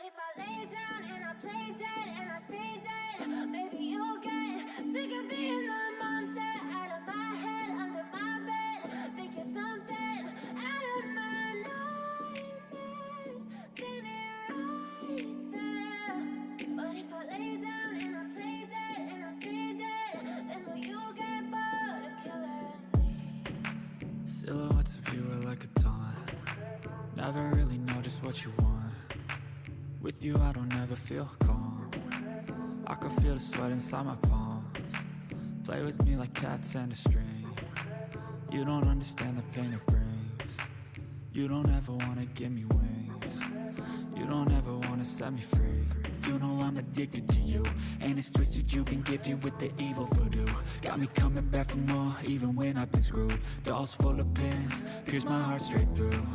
if I lay down and I play dead and I stay dead, maybe you'll get sick of being the monster out of my head, under my bed. Think you're something out of my nightmares, standing right there. But if I lay down and I play dead and I stay dead, then will you get bored of killing me? Silhouettes of you are like a taunt. Never really know just what you want. With you I don't ever feel calm. I can feel the sweat inside my palms. Play with me like cats and a string. You don't understand the pain it brings. You don't ever wanna give me wings. You don't ever wanna set me free. You know I'm addicted to you, and it's twisted, you've been gifted with the evil voodoo. Got me coming back for more, even when I've been screwed. Dolls full of pins, pierce my heart straight through.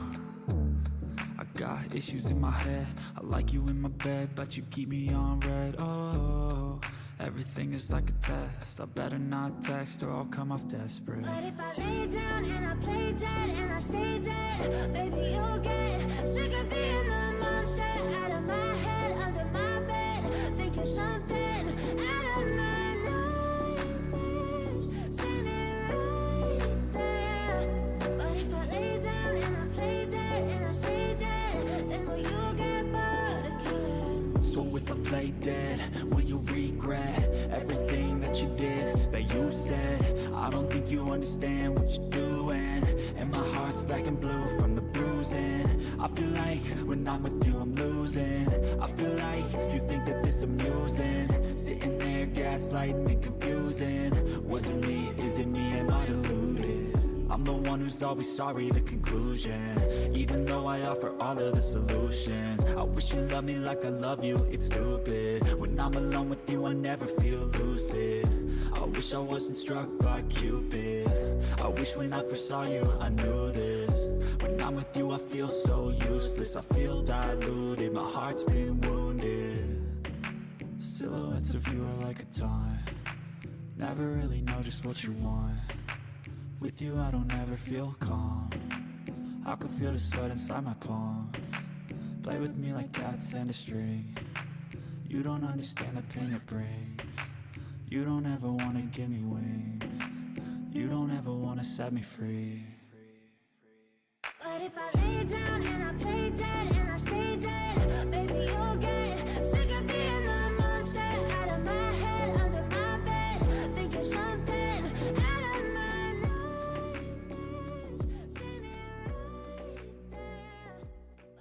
I got issues in my head, I like you in my bed, but you keep me on red. Oh, everything is like a test, I better not text or I'll come off desperate. But if I lay down and I play dead and I stay dead, maybe you'll get sick of being the monster out of my head, under my bed. Think you're something out of my nightmares, standing right there. But if I lay down and I play dead and I stay dead, then will you get bored of killing me? So if I play dead, will you regret everything that you did, that you said? I don't think you understand what you're doing, and my heart's black and blue from the bruising. I feel like when I'm with you I'm losing. I feel like you think that this amusing, sitting there gaslighting and confusing. Was it me? Is it me? Am I deluded? I'm the one who's always sorry, the conclusion. Even though I offer all of the solutions, I wish you loved me like I love you, it's stupid. When I'm alone with you I never feel lucid. I wish I wasn't struck by Cupid. I wish when I first saw you I knew this. When I'm with you I feel so useless, I feel diluted, my heart's been wounded. Silhouettes of you are like a taunt. Never really know just what you want. With you I don't ever feel calm. I can feel the sweat inside my palms. Play with me like cats and a string. You don't understand the pain it brings. You don't ever wanna give me wings. You don't ever wanna set me free. But if I lay down and I play dead and I stay dead, maybe you'll get sick of being the monster out of my head, under my bed. Think you're something out of my nightmares, standing right there. But if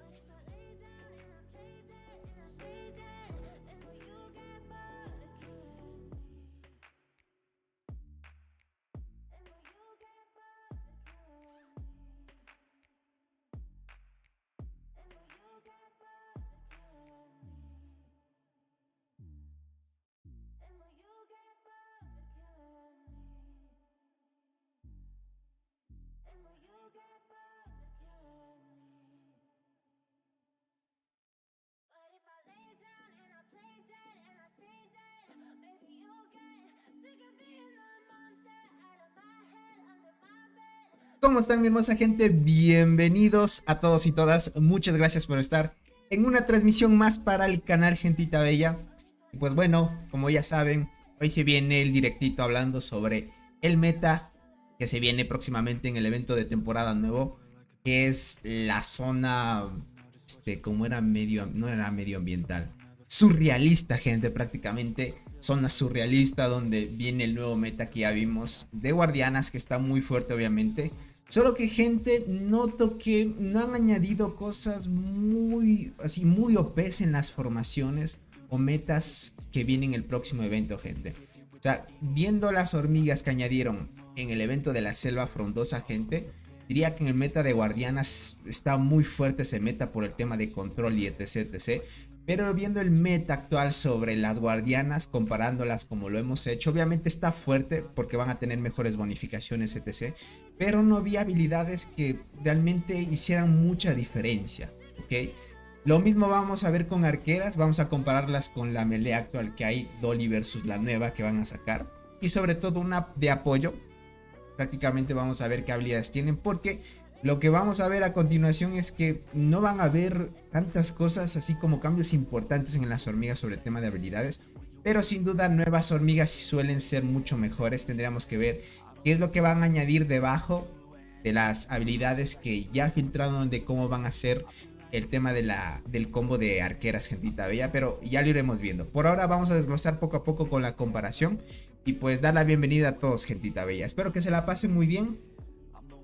I lay down and I play dead and I stay dead, then will you get bored of killing me? Then will you get bored of killing me? Then will you get bored of killing me? Then will you get bored of killing me? Then will you get bored of killing me? But if I lay down and I play dead and I stay dead, maybe you'll get sick of being the monster out of my head, under my bed. ¿Cómo están, mi hermosa gente? Bienvenidos a todos y todas. Muchas gracias por estar en una transmisión más para el canal Gentita Bella. Y pues bueno, como ya saben, hoy se viene el directito hablando sobre el meta que se viene próximamente en el evento de temporada nuevo, que es la zona, como era no era medioambiental, surrealista, gente, prácticamente zona surrealista, donde viene el nuevo meta que ya vimos de guardianas, que está muy fuerte obviamente. Solo que, gente, noto que no han añadido cosas muy OPs en las formaciones o metas que vienen el próximo evento, gente. O sea, viendo las hormigas que añadieron en el evento de la selva frondosa, gente, diría que en el meta de guardianas está muy fuerte ese meta por el tema de control y etc, etc. Pero viendo el meta actual sobre las guardianas, comparándolas como lo hemos hecho, obviamente está fuerte porque van a tener mejores bonificaciones, etc. Pero no había habilidades que realmente hicieran mucha diferencia, ¿ok? Lo mismo vamos a ver con arqueras, vamos a compararlas con la melee actual que hay, Dolly versus la nueva que van a sacar. Y sobre todo una de apoyo, prácticamente vamos a ver qué habilidades tienen, porque Lo que vamos a ver a continuación es que no van a haber tantas cosas así como cambios importantes en las hormigas sobre el tema de habilidades, pero sin duda nuevas hormigas suelen ser mucho mejores. Tendríamos que ver qué es lo que van a añadir debajo de las habilidades que ya filtraron, de cómo van a ser el tema del combo de arqueras, gentita bella, pero ya lo iremos viendo. Por ahora vamos a desglosar poco a poco con la comparación y pues dar la bienvenida a todos, gentita bella. Espero que se la pasen muy bien.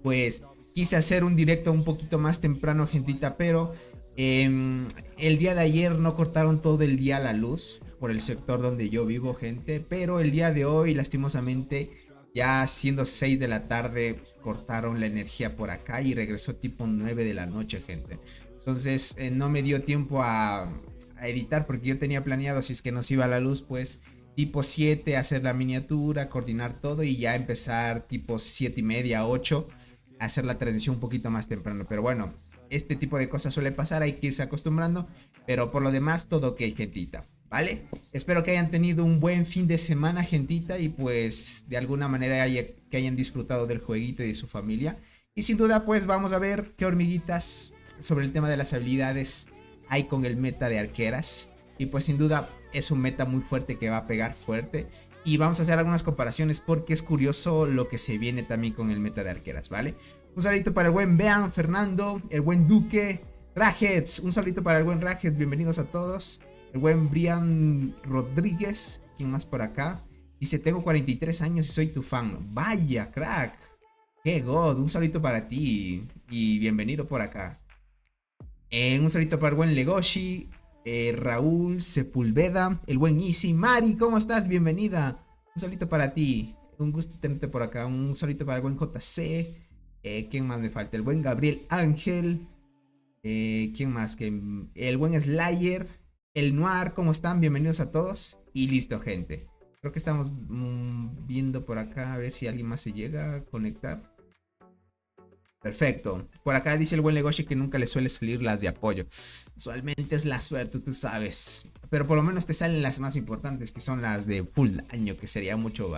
Pues quise hacer un directo un poquito más temprano, gentita, pero el día de ayer no cortaron todo el día la luz por el sector donde yo vivo, gente, pero el día de hoy lastimosamente, ya siendo 6 de la tarde, cortaron la energía por acá y regresó tipo 9 de la noche, gente. Entonces no me dio tiempo a editar porque yo tenía planeado, si es que nos iba la luz, pues tipo 7 hacer la miniatura, coordinar todo y ya empezar tipo 7:30, 8 a hacer la transmisión un poquito más temprano. Pero bueno, este tipo de cosas suele pasar, hay que irse acostumbrando, pero por lo demás todo ok, gentita, ¿vale? Espero que hayan tenido un buen fin de semana, gentita, y pues de alguna manera que hayan disfrutado del jueguito y de su familia. Y sin duda pues vamos a ver qué hormiguitas sobre el tema de las habilidades hay con el meta de arqueras. Y pues sin duda es un meta muy fuerte que va a pegar fuerte. Y vamos a hacer algunas comparaciones porque es curioso lo que se viene también con el meta de arqueras, ¿vale? Un saludito para el buen Bean, Fernando, el buen Duque, Rajets. Un saludito para el buen Rajets, bienvenidos a todos. El buen Brian Rodríguez, ¿quién más por acá? Dice, tengo 43 años y soy tu fan. Vaya, crack. ¡Qué god! Un saludito para ti y bienvenido por acá. Un saludito para el buen Legoshi, Raúl Sepulveda, el buen Easy. Mari, ¿cómo estás? Bienvenida. Un saludito para ti. Un gusto tenerte por acá. Un saludito para el buen JC. ¿Quién más me falta? El buen Gabriel Ángel. ¿Quién más? El buen Slayer. El Noir, ¿cómo están? Bienvenidos a todos. Y listo, gente. Creo que estamos viendo por acá a ver si alguien más se llega a conectar. Perfecto. Por acá dice el buen Legoshi que nunca le suele salir las de apoyo. Usualmente es la suerte, tú sabes. Pero por lo menos te salen las más importantes, que son las de full daño, que sería mucho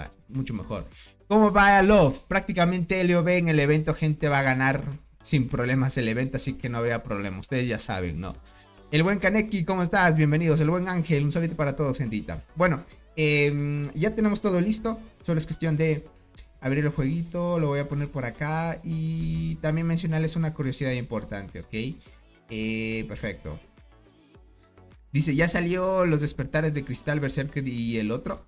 mejor. ¿Cómo va Love? Prácticamente LOB en el evento, gente, va a ganar sin problemas el evento, así que no habría problema. Ustedes ya saben, ¿no? El buen Kaneki, ¿cómo estás? Bienvenidos. El buen Ángel, un saludo para todos, gentita. Bueno, ya tenemos todo listo. Solo es cuestión de abrir el jueguito. Lo voy a poner por acá. Y también mencionarles una curiosidad importante, ¿ok? Perfecto. Dice, ya salió los despertares de Cristal, Berserker y el otro.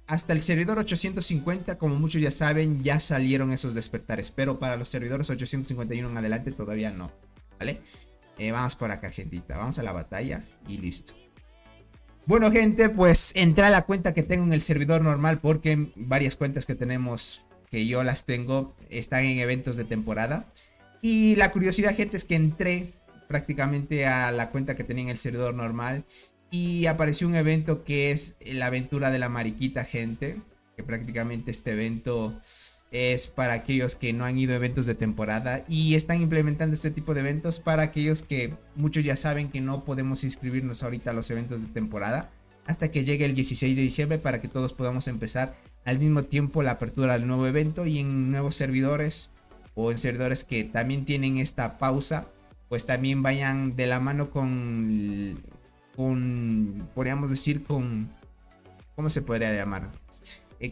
Hasta el servidor 850, como muchos ya saben, ya salieron esos despertares. Pero para los servidores 851 en adelante todavía no, ¿vale? Vamos por acá, gentita. Vamos a la batalla y listo. Bueno, gente, pues entré a la cuenta que tengo en el servidor normal, porque varias cuentas que tenemos, que yo las tengo, están en eventos de temporada. Y la curiosidad, gente, es que entré prácticamente a la cuenta que tenía en el servidor normal y apareció un evento que es la aventura de la mariquita, gente. Que prácticamente este evento es para aquellos que no han ido a eventos de temporada y están implementando este tipo de eventos para aquellos que muchos ya saben que no podemos inscribirnos ahorita a los eventos de temporada hasta que llegue el 16 de diciembre para que todos podamos empezar al mismo tiempo la apertura del nuevo evento, y en nuevos servidores o en servidores que también tienen esta pausa, pues también vayan de la mano con podríamos decir, ¿cómo se podría llamar?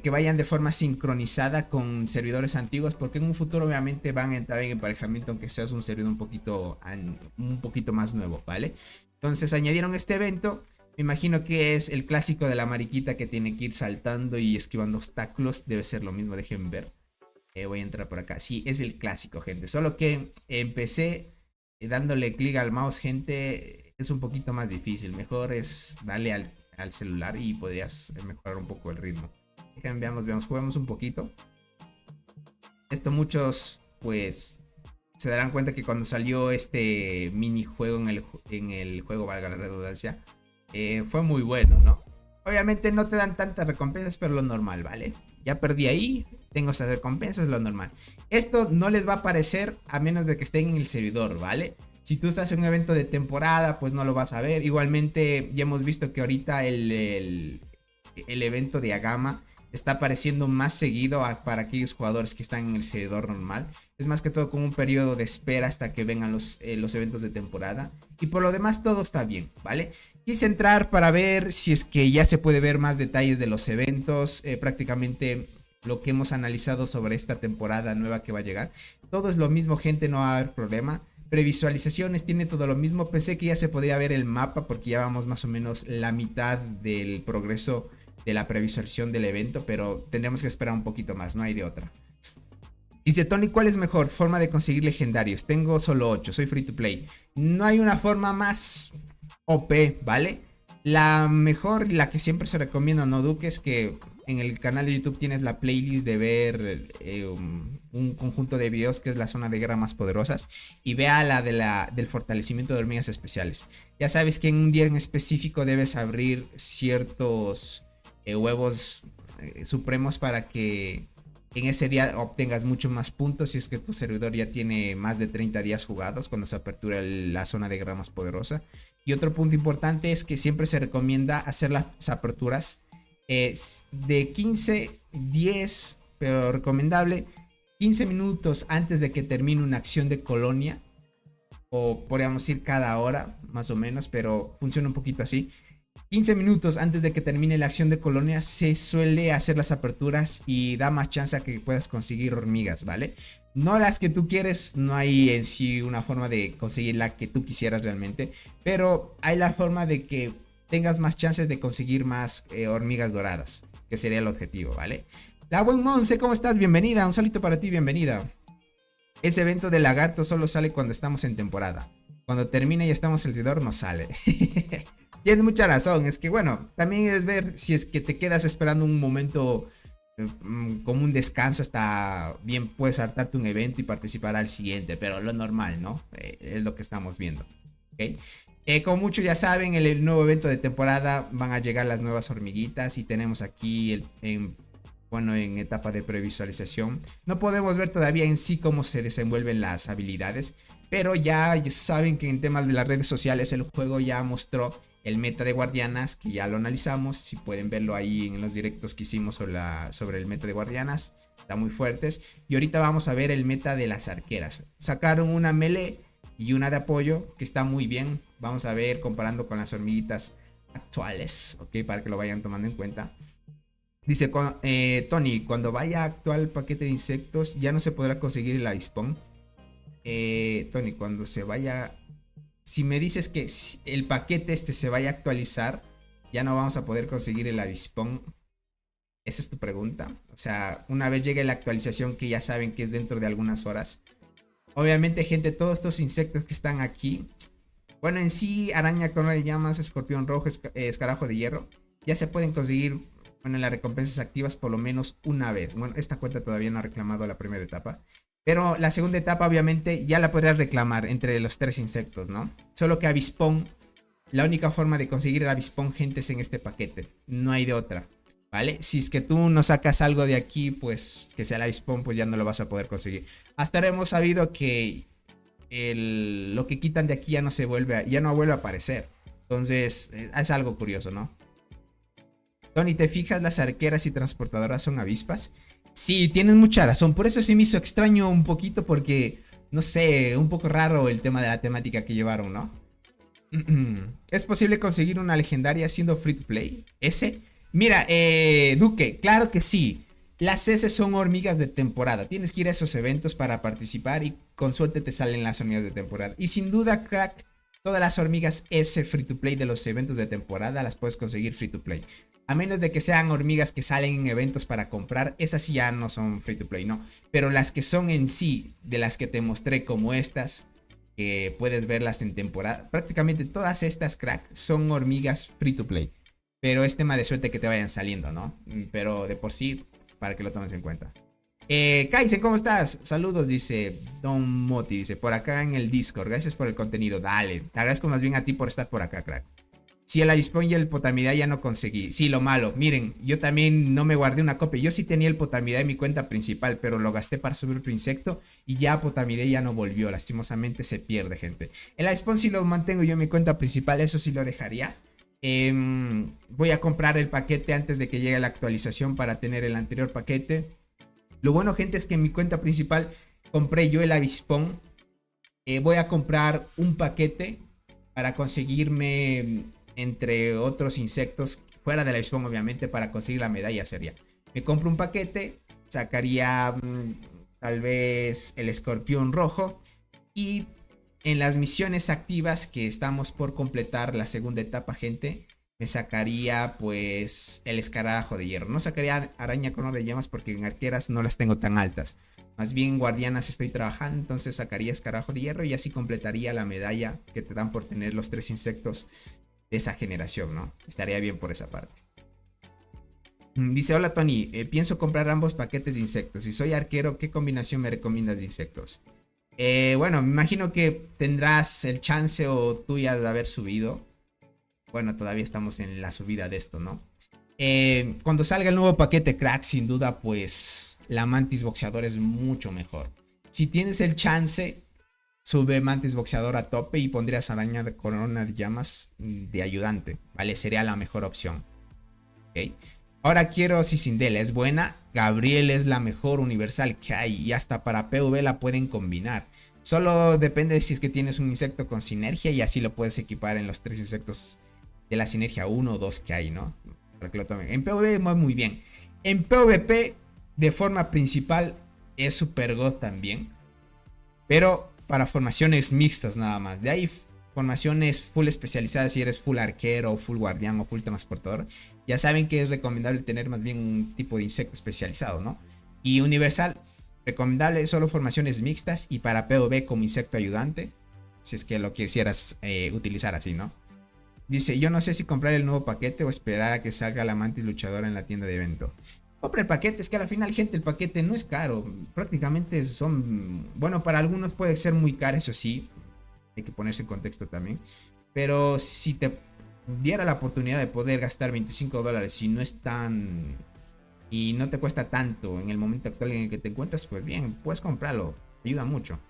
Que vayan de forma sincronizada con servidores antiguos, porque en un futuro obviamente van a entrar en emparejamiento, aunque seas un servidor un poquito más nuevo, ¿vale? Entonces añadieron este evento. Me imagino que es el clásico de la mariquita que tiene que ir saltando y esquivando obstáculos. Debe ser lo mismo, dejen ver. Voy a entrar por acá. Sí, es el clásico, gente. Solo que empecé dándole clic al mouse, gente. Es un poquito más difícil. Mejor es darle al celular y podrías mejorar un poco el ritmo. Veamos, juguemos un poquito. Esto muchos pues se darán cuenta que cuando salió este minijuego en el juego, valga la redundancia, fue muy bueno, ¿no? Obviamente no te dan tantas recompensas, pero lo normal, ¿vale? Ya perdí ahí, tengo estas recompensas, lo normal. Esto no les va a aparecer a menos de que estén en el servidor, ¿vale? Si tú estás en un evento de temporada, pues no lo vas a ver. Igualmente ya hemos visto que ahorita el evento de Agama está apareciendo más seguido para aquellos jugadores que están en el servidor normal. Es más que todo como un periodo de espera hasta que vengan los eventos de temporada. Y por lo demás todo está bien, ¿vale? Quise entrar para ver si es que ya se puede ver más detalles de los eventos. Prácticamente lo que hemos analizado sobre esta temporada nueva que va a llegar. Todo es lo mismo, gente, no va a haber problema. Previsualizaciones, tiene todo lo mismo. Pensé que ya se podría ver el mapa porque ya vamos más o menos la mitad del progreso de la previsualización del evento, pero tendremos que esperar un poquito más, no hay de otra. Dice Tony, ¿cuál es mejor forma de conseguir legendarios? Tengo solo 8, soy free to play. No hay una forma más OP, ¿vale? La mejor y la que siempre se recomienda, no duques, que en el canal de YouTube tienes la playlist de ver un conjunto de videos que es la zona de guerra más poderosas, y vea la del fortalecimiento de hormigas especiales. Ya sabes que en un día en específico debes abrir ciertos huevos supremos para que en ese día obtengas mucho más puntos si es que tu servidor ya tiene más de 30 días jugados cuando se apertura la zona de guerra más poderosa. Y otro punto importante es que siempre se recomienda hacer las aperturas de 15, 10, pero recomendable 15 minutos antes de que termine una acción de colonia, o podríamos ir cada hora más o menos, pero funciona un poquito así. 15 minutos antes de que termine la acción de colonia se suele hacer las aperturas y da más chance a que puedas conseguir hormigas, ¿vale? No las que tú quieres, no hay en sí una forma de conseguir la que tú quisieras realmente, pero hay la forma de que tengas más chances de conseguir más hormigas doradas, que sería el objetivo, ¿vale? La buen Monse, ¿cómo estás? Bienvenida, un saludito para ti, bienvenida. Ese evento de lagarto solo sale cuando estamos en temporada. Cuando termine y estamos en el servidor no sale. Tienes mucha razón, es que bueno, también es ver si es que te quedas esperando un momento como un descanso hasta bien puedes hartarte un evento y participar al siguiente, pero lo normal, ¿no? Es lo que estamos viendo, ¿ok? Como muchos ya saben, en el nuevo evento de temporada van a llegar las nuevas hormiguitas y tenemos aquí en etapa de previsualización. No podemos ver todavía en sí cómo se desenvuelven las habilidades, pero ya saben que en temas de las redes sociales el juego ya mostró el meta de guardianas, que ya lo analizamos. Si pueden verlo ahí en los directos que hicimos sobre el meta de guardianas, está muy fuertes. Y ahorita vamos a ver el meta de las arqueras. Sacaron una melee y una de apoyo que está muy bien. Vamos a ver comparando con las hormiguitas actuales, ok, para que lo vayan tomando en cuenta. Dice Tony, cuando vaya actual paquete de insectos ya no se podrá conseguir el avispón. Tony, cuando se vaya, si me dices que el paquete se vaya a actualizar, ya no vamos a poder conseguir el avispón. Esa es tu pregunta. O sea, una vez llegue la actualización, que ya saben que es dentro de algunas horas. Obviamente, gente, todos estos insectos que están aquí, bueno, en sí, araña, corona de llamas, escorpión rojo, escarajo de hierro, ya se pueden conseguir, bueno, las recompensas activas por lo menos una vez. Bueno, esta cuenta todavía no ha reclamado la primera etapa, pero la segunda etapa obviamente ya la podrás reclamar entre los 3 insectos, ¿no? Solo que avispón, la única forma de conseguir el avispón, gente, es en este paquete. No hay de otra, ¿vale? Si es que tú no sacas algo de aquí, pues que sea el avispón, pues ya no lo vas a poder conseguir. Hasta ahora hemos sabido que lo que quitan de aquí ya no vuelve a aparecer. Entonces es algo curioso, ¿no? Tony, ¿te fijas? Las arqueras y transportadoras son avispas. Sí, tienes mucha razón. Por eso sí me hizo extraño un poquito, porque, no sé, un poco raro el tema de la temática que llevaron, ¿no? ¿Es posible conseguir una legendaria siendo free to play? ¿Ese? Mira, Duque, claro que sí. Las S son hormigas de temporada. Tienes que ir a esos eventos para participar y con suerte te salen las hormigas de temporada. Y sin duda, crack, todas las hormigas S free to play de los eventos de temporada las puedes conseguir free to play. A menos de que sean hormigas que salen en eventos para comprar, esas sí ya no son free to play, no. Pero las que son en sí, de las que te mostré como estas, que puedes verlas en temporada, prácticamente todas estas, crack, son hormigas free to play. Pero es tema de suerte que te vayan saliendo, ¿no? Pero de por sí, para que lo tomes en cuenta. Kaizen, ¿cómo estás? Saludos, dice Don Moti, dice, por acá en el Discord. Gracias por el contenido, dale. Te agradezco más bien a ti por estar por acá, crack. Si el avispón y el potamida ya no conseguí. Sí, lo malo. Miren, yo también no me guardé una copia. Yo sí tenía el potamida en mi cuenta principal, pero lo gasté para subir otro insecto y ya potamida ya no volvió. Lastimosamente se pierde, gente. El avispón sí lo mantengo yo en mi cuenta principal, eso sí lo dejaría. Voy a comprar el paquete antes de que llegue la actualización para tener el anterior paquete. Lo bueno, gente, es que en mi cuenta principal compré yo el avispón. Voy a comprar un paquete para conseguirme, entre otros insectos, fuera del avispón obviamente, para conseguir la medalla seria. Me compro un paquete, sacaría tal vez el escorpión rojo. Y en las misiones activas que estamos por completar la segunda etapa, gente, me sacaría pues el escarabajo de hierro. No sacaría araña con de llamas porque en arqueras no las tengo tan altas. Más bien guardianas estoy trabajando, entonces sacaría escarabajo de hierro y así completaría la medalla que te dan por tener los 3 insectos de esa generación, ¿no? Estaría bien por esa parte. Dice, hola Tony, pienso comprar ambos paquetes de insectos. Si soy arquero, ¿qué combinación me recomiendas de insectos? Bueno, me imagino que tendrás el chance o tú ya de haber subido. Bueno, todavía estamos en la subida de esto, ¿no? Cuando salga el nuevo paquete crack, sin duda, pues la mantis boxeador es mucho mejor. Si tienes el chance, sube mantis boxeador a tope y pondrías araña de corona de llamas de ayudante, ¿vale? Sería la mejor opción. ¿Ok? Ahora quiero Cicindela, es buena. Gabriel es la mejor universal que hay y hasta para PvP la pueden combinar. Solo depende de si es que tienes un insecto con sinergia y así lo puedes equipar en los 3 insectos de la sinergia 1 o 2 que hay, ¿no? Para que lo tomen. En PvP va muy bien. En PvP de forma principal es super god también. Pero para formaciones mixtas nada más. De ahí formaciones full especializadas, si eres full arquero, full guardián o full transportador, ya saben que es recomendable tener más bien un tipo de insecto especializado, ¿no? Y universal, recomendable solo formaciones mixtas y para PvP como insecto ayudante, si es que lo quisieras utilizar así, ¿no? Dice, yo no sé si comprar el nuevo paquete o esperar a que salga la mantis luchadora en la tienda de evento. Compra el paquete, es que a la final, gente, el paquete no es caro, prácticamente son, bueno, para algunos puede ser muy caro, eso sí. Hay que ponerse en contexto también. Pero si te diera la oportunidad de poder gastar $25 si no es tan... y no te cuesta tanto en el momento actual en el que te encuentras, pues bien, puedes comprarlo. Ayuda mucho.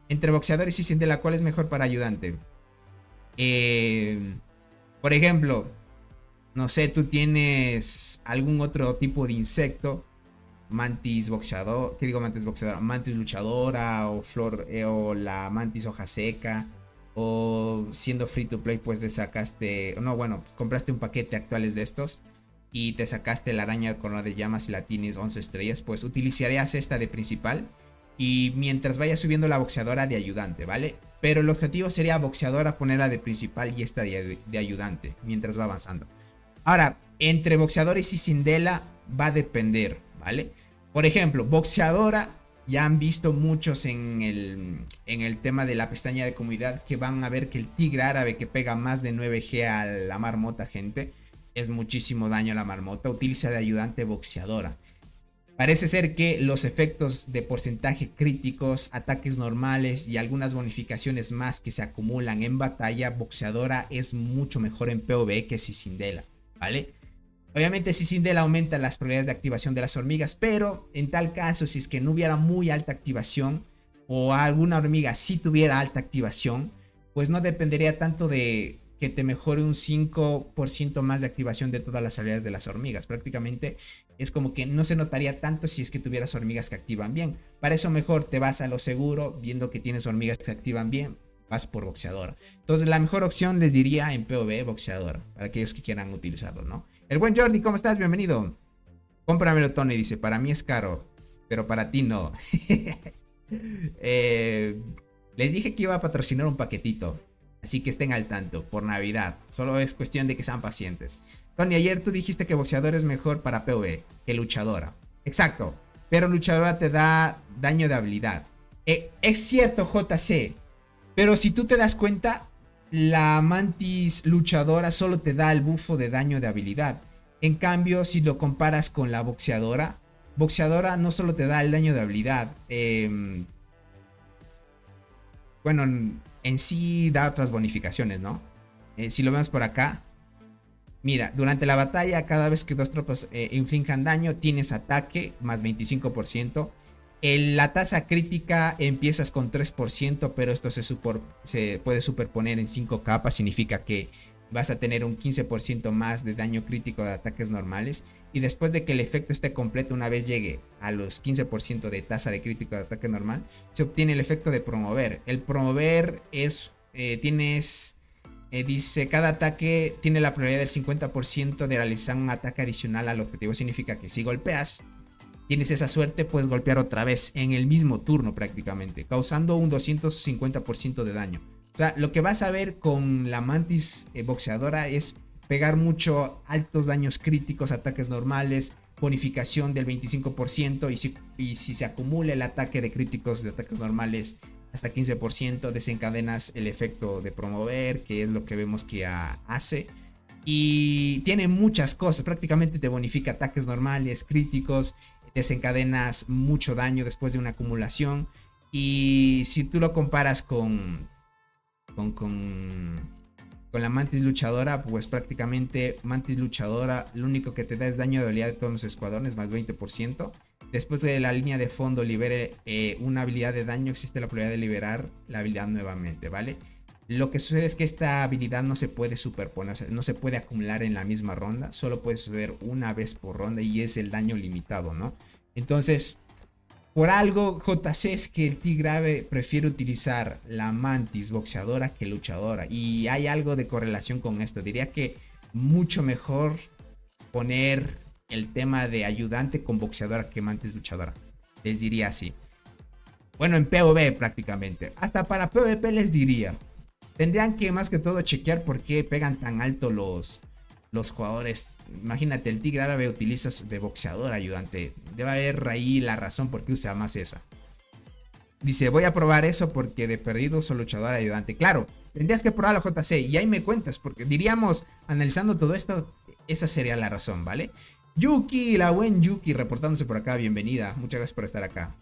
Entre boxeadores y Cicindela, ¿cuál es mejor para ayudante? Por ejemplo, no sé, tú tienes algún otro tipo de insecto. Mantis boxeador, ¿qué digo mantis boxeadora? Mantis luchadora o flor o la mantis hoja seca, o siendo free to play pues te sacaste, no, bueno, compraste un paquete actuales de estos y te sacaste la araña corona de llamas y la tienes 11 estrellas, pues utilizarías esta de principal y mientras vaya subiendo la boxeadora de ayudante, ¿vale? Pero el objetivo sería boxeadora ponerla de principal y esta de ayudante mientras va avanzando. Ahora, entre boxeadora y Cicindela va a depender, ¿vale? Por ejemplo, boxeadora, ya han visto muchos en el tema de la pestaña de comunidad que van a ver que el tigre árabe que pega más de 9G a la marmota, gente, es muchísimo daño a la marmota, utiliza de ayudante boxeadora. Parece ser que los efectos de porcentaje críticos, ataques normales y algunas bonificaciones más que se acumulan en batalla, boxeadora es mucho mejor en PvE que Cicindela, ¿vale? Obviamente Cicindela aumenta las probabilidades de activación de las hormigas, pero en tal caso, si es que no hubiera muy alta activación o alguna hormiga sí tuviera alta activación, pues no dependería tanto de que te mejore un 5% más de activación de todas las habilidades de las hormigas. Prácticamente es como que no se notaría tanto si es que tuvieras hormigas que activan bien. Para eso mejor te vas a lo seguro, viendo que tienes hormigas que activan bien, vas por boxeadora. Entonces la mejor opción les diría en PvE boxeadora, para aquellos que quieran utilizarlo, ¿no? El buen Jordi, ¿cómo estás? Bienvenido. Cómpramelo, Tony, dice, para mí es caro, pero para ti no. Les dije que iba a patrocinar un paquetito, así que estén al tanto, por Navidad. Solo es cuestión de que sean pacientes. Tony, ayer tú dijiste que boxeador es mejor para PvE que luchadora. Exacto, pero luchadora te da daño de habilidad. Es cierto, JC, pero si tú te das cuenta, la mantis luchadora solo te da el bufo de daño de habilidad. En cambio, si lo comparas con la boxeadora, boxeadora no solo te da el daño de habilidad. Bueno, en sí da otras bonificaciones, ¿no? Si lo vemos por acá, mira, durante la batalla, cada vez que dos tropas inflijan daño, tienes ataque más 25%. La tasa crítica empiezas con 3%, pero esto se puede superponer en 5 capas. Significa que vas a tener un 15% más de daño crítico de ataques normales. Y después de que el efecto esté completo, una vez llegue a los 15% de tasa de crítico de ataque normal, se obtiene el efecto de promover. El promover es, dice, cada ataque tiene la probabilidad del 50% de realizar un ataque adicional al objetivo. Significa que si golpeas, tienes esa suerte, puedes golpear otra vez en el mismo turno prácticamente, causando un 250% de daño. O sea, lo que vas a ver con la mantis boxeadora es pegar mucho altos daños críticos, ataques normales, bonificación del 25%, y si se acumula el ataque de críticos de ataques normales hasta 15%, desencadenas el efecto de promover, que es lo que vemos que hace. Y tiene muchas cosas, prácticamente te bonifica ataques normales, críticos, desencadenas mucho daño después de una acumulación. Y si tú lo comparas con la mantis luchadora, pues prácticamente mantis luchadora lo único que te da es daño de habilidad de todos los escuadrones más 20%. Después de la línea de fondo libere una habilidad de daño, existe la probabilidad de liberar la habilidad nuevamente, ¿vale? Lo que sucede es que esta habilidad no se puede superponer, o sea, no se puede acumular en la misma ronda, solo puede suceder una vez por ronda y es el daño limitado, ¿no? Entonces, por algo, JC es que el T-Grave prefiere utilizar la mantis boxeadora que luchadora. Y hay algo de correlación con esto. Diría que mucho mejor poner el tema de ayudante con boxeadora que mantis luchadora. Les diría así. Bueno, en PvP prácticamente. Hasta para PvP les diría. Tendrían que más que todo chequear por qué pegan tan alto los jugadores. Imagínate, el Tigre Árabe utilizas de boxeador ayudante. Debe haber ahí la razón por qué usa más esa. Dice, voy a probar eso porque de perdido soy luchador ayudante. Claro, tendrías que probarlo, JC, y ahí me cuentas, porque diríamos, analizando todo esto, esa sería la razón, ¿vale? Yuki, la buen Yuki, reportándose por acá, bienvenida. Muchas gracias por estar acá.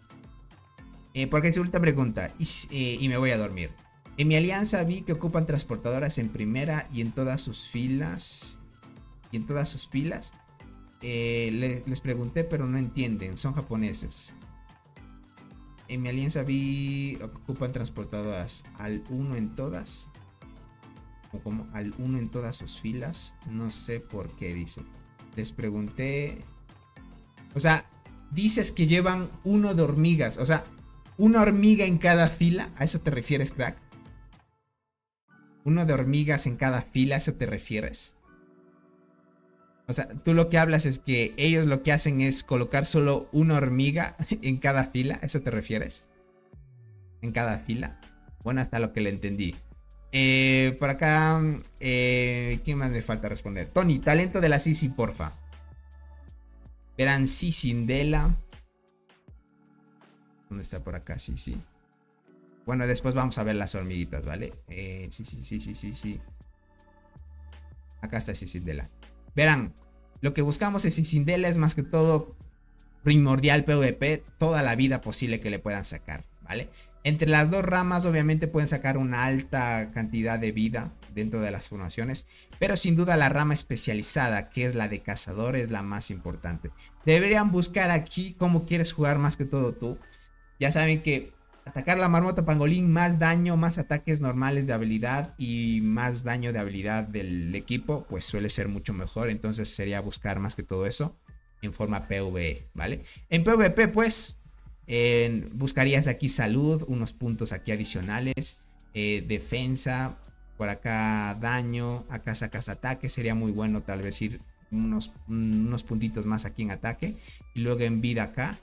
Porque es última pregunta, y me voy a dormir. En mi alianza vi que ocupan transportadoras en primera y en todas sus filas. Y en todas sus pilas. Les pregunté, pero no entienden. Son japoneses. En mi alianza vi que ocupan transportadoras al 1 en todas. O como al 1 en todas sus filas. No sé por qué dice. Les pregunté. O sea, dices que llevan uno de hormigas. O sea, una hormiga en cada fila. ¿A eso te refieres, crack? Uno de hormigas en cada fila, ¿a eso te refieres? O sea, tú lo que hablas es que ellos lo que hacen es colocar solo una hormiga en cada fila, ¿a eso te refieres? En cada fila. Bueno, hasta lo que le entendí. Por acá, ¿quién más me falta responder? Tony, talento de la Sisi, porfa. Verán, Sisindela. ¿Dónde está por acá? Sí. Bueno, después vamos a ver las hormiguitas, ¿vale? Sí. Acá está Sisindela. Verán, lo que buscamos en Sisindela es más que todo primordial PvP, toda la vida posible que le puedan sacar, ¿vale? Entre las dos ramas obviamente pueden sacar una alta cantidad de vida dentro de las formaciones, pero sin duda la rama especializada, que es la de cazador, es la más importante. Deberían buscar aquí cómo quieres jugar más que todo tú. Ya saben que atacar la marmota pangolín, más daño, más ataques normales de habilidad y más daño de habilidad del equipo, pues suele ser mucho mejor. Entonces sería buscar más que todo eso en forma PvE, ¿vale? En PvP pues buscarías aquí salud, unos puntos aquí adicionales, defensa, por acá daño, acá sacas ataque, sería muy bueno tal vez ir unos puntitos más aquí en ataque y luego en vida acá.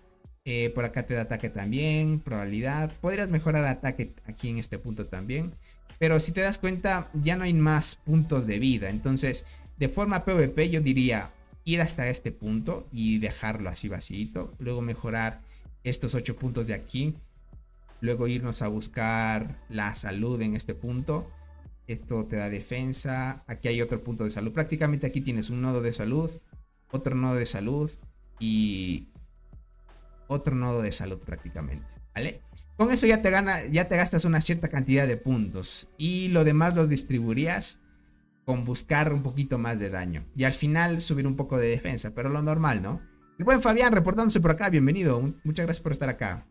Por acá te da ataque también, probabilidad. Podrías mejorar ataque aquí en este punto también. Pero si te das cuenta, ya no hay más puntos de vida. Entonces, de forma PvP, yo diría ir hasta este punto y dejarlo así vacío. Luego mejorar estos 8 puntos de aquí. Luego irnos a buscar la salud en este punto. Esto te da defensa. Aquí hay otro punto de salud. Prácticamente aquí tienes un nodo de salud, otro nodo de salud y otro nodo de salud prácticamente, ¿vale? Con eso ya te gastas una cierta cantidad de puntos y lo demás lo distribuirías con buscar un poquito más de daño y al final subir un poco de defensa, pero lo normal, ¿no? El buen Fabián reportándose por acá, bienvenido, muchas gracias por estar acá.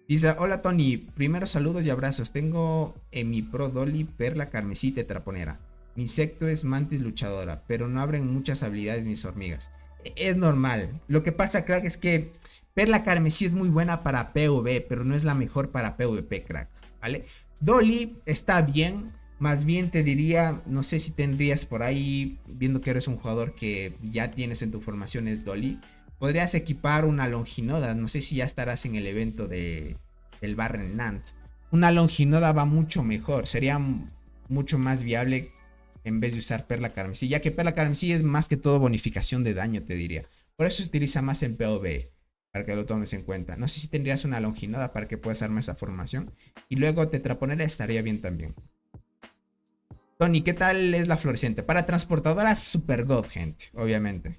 Dice, hola Tony, primero saludos y abrazos, tengo en mi Pro Dolly Perla Carmesí Tetraponera. Mi insecto es mantis luchadora, pero no abren muchas habilidades mis hormigas. Es normal. Lo que pasa, crack, es que Perla Carmesí es muy buena para PvP, pero no es la mejor para PvP, crack, ¿vale? Dolly está bien. Más bien te diría, no sé si tendrías por ahí, viendo que eres un jugador que ya tienes en tu formación es Dolly, podrías equipar una Longinoda. No sé si ya estarás en el evento del Barren Land. Una Longinoda va mucho mejor, sería mucho más viable en vez de usar Perla Carmesí, ya que Perla Carmesí es más que todo bonificación de daño, te diría. Por eso se utiliza más en PvE, para que lo tomes en cuenta. No sé si tendrías una Longinoda para que puedas armar esa formación. Y luego Tetraponera estaría bien también. Tony, ¿qué tal es la fluorescente? Para transportadoras super god, gente, obviamente.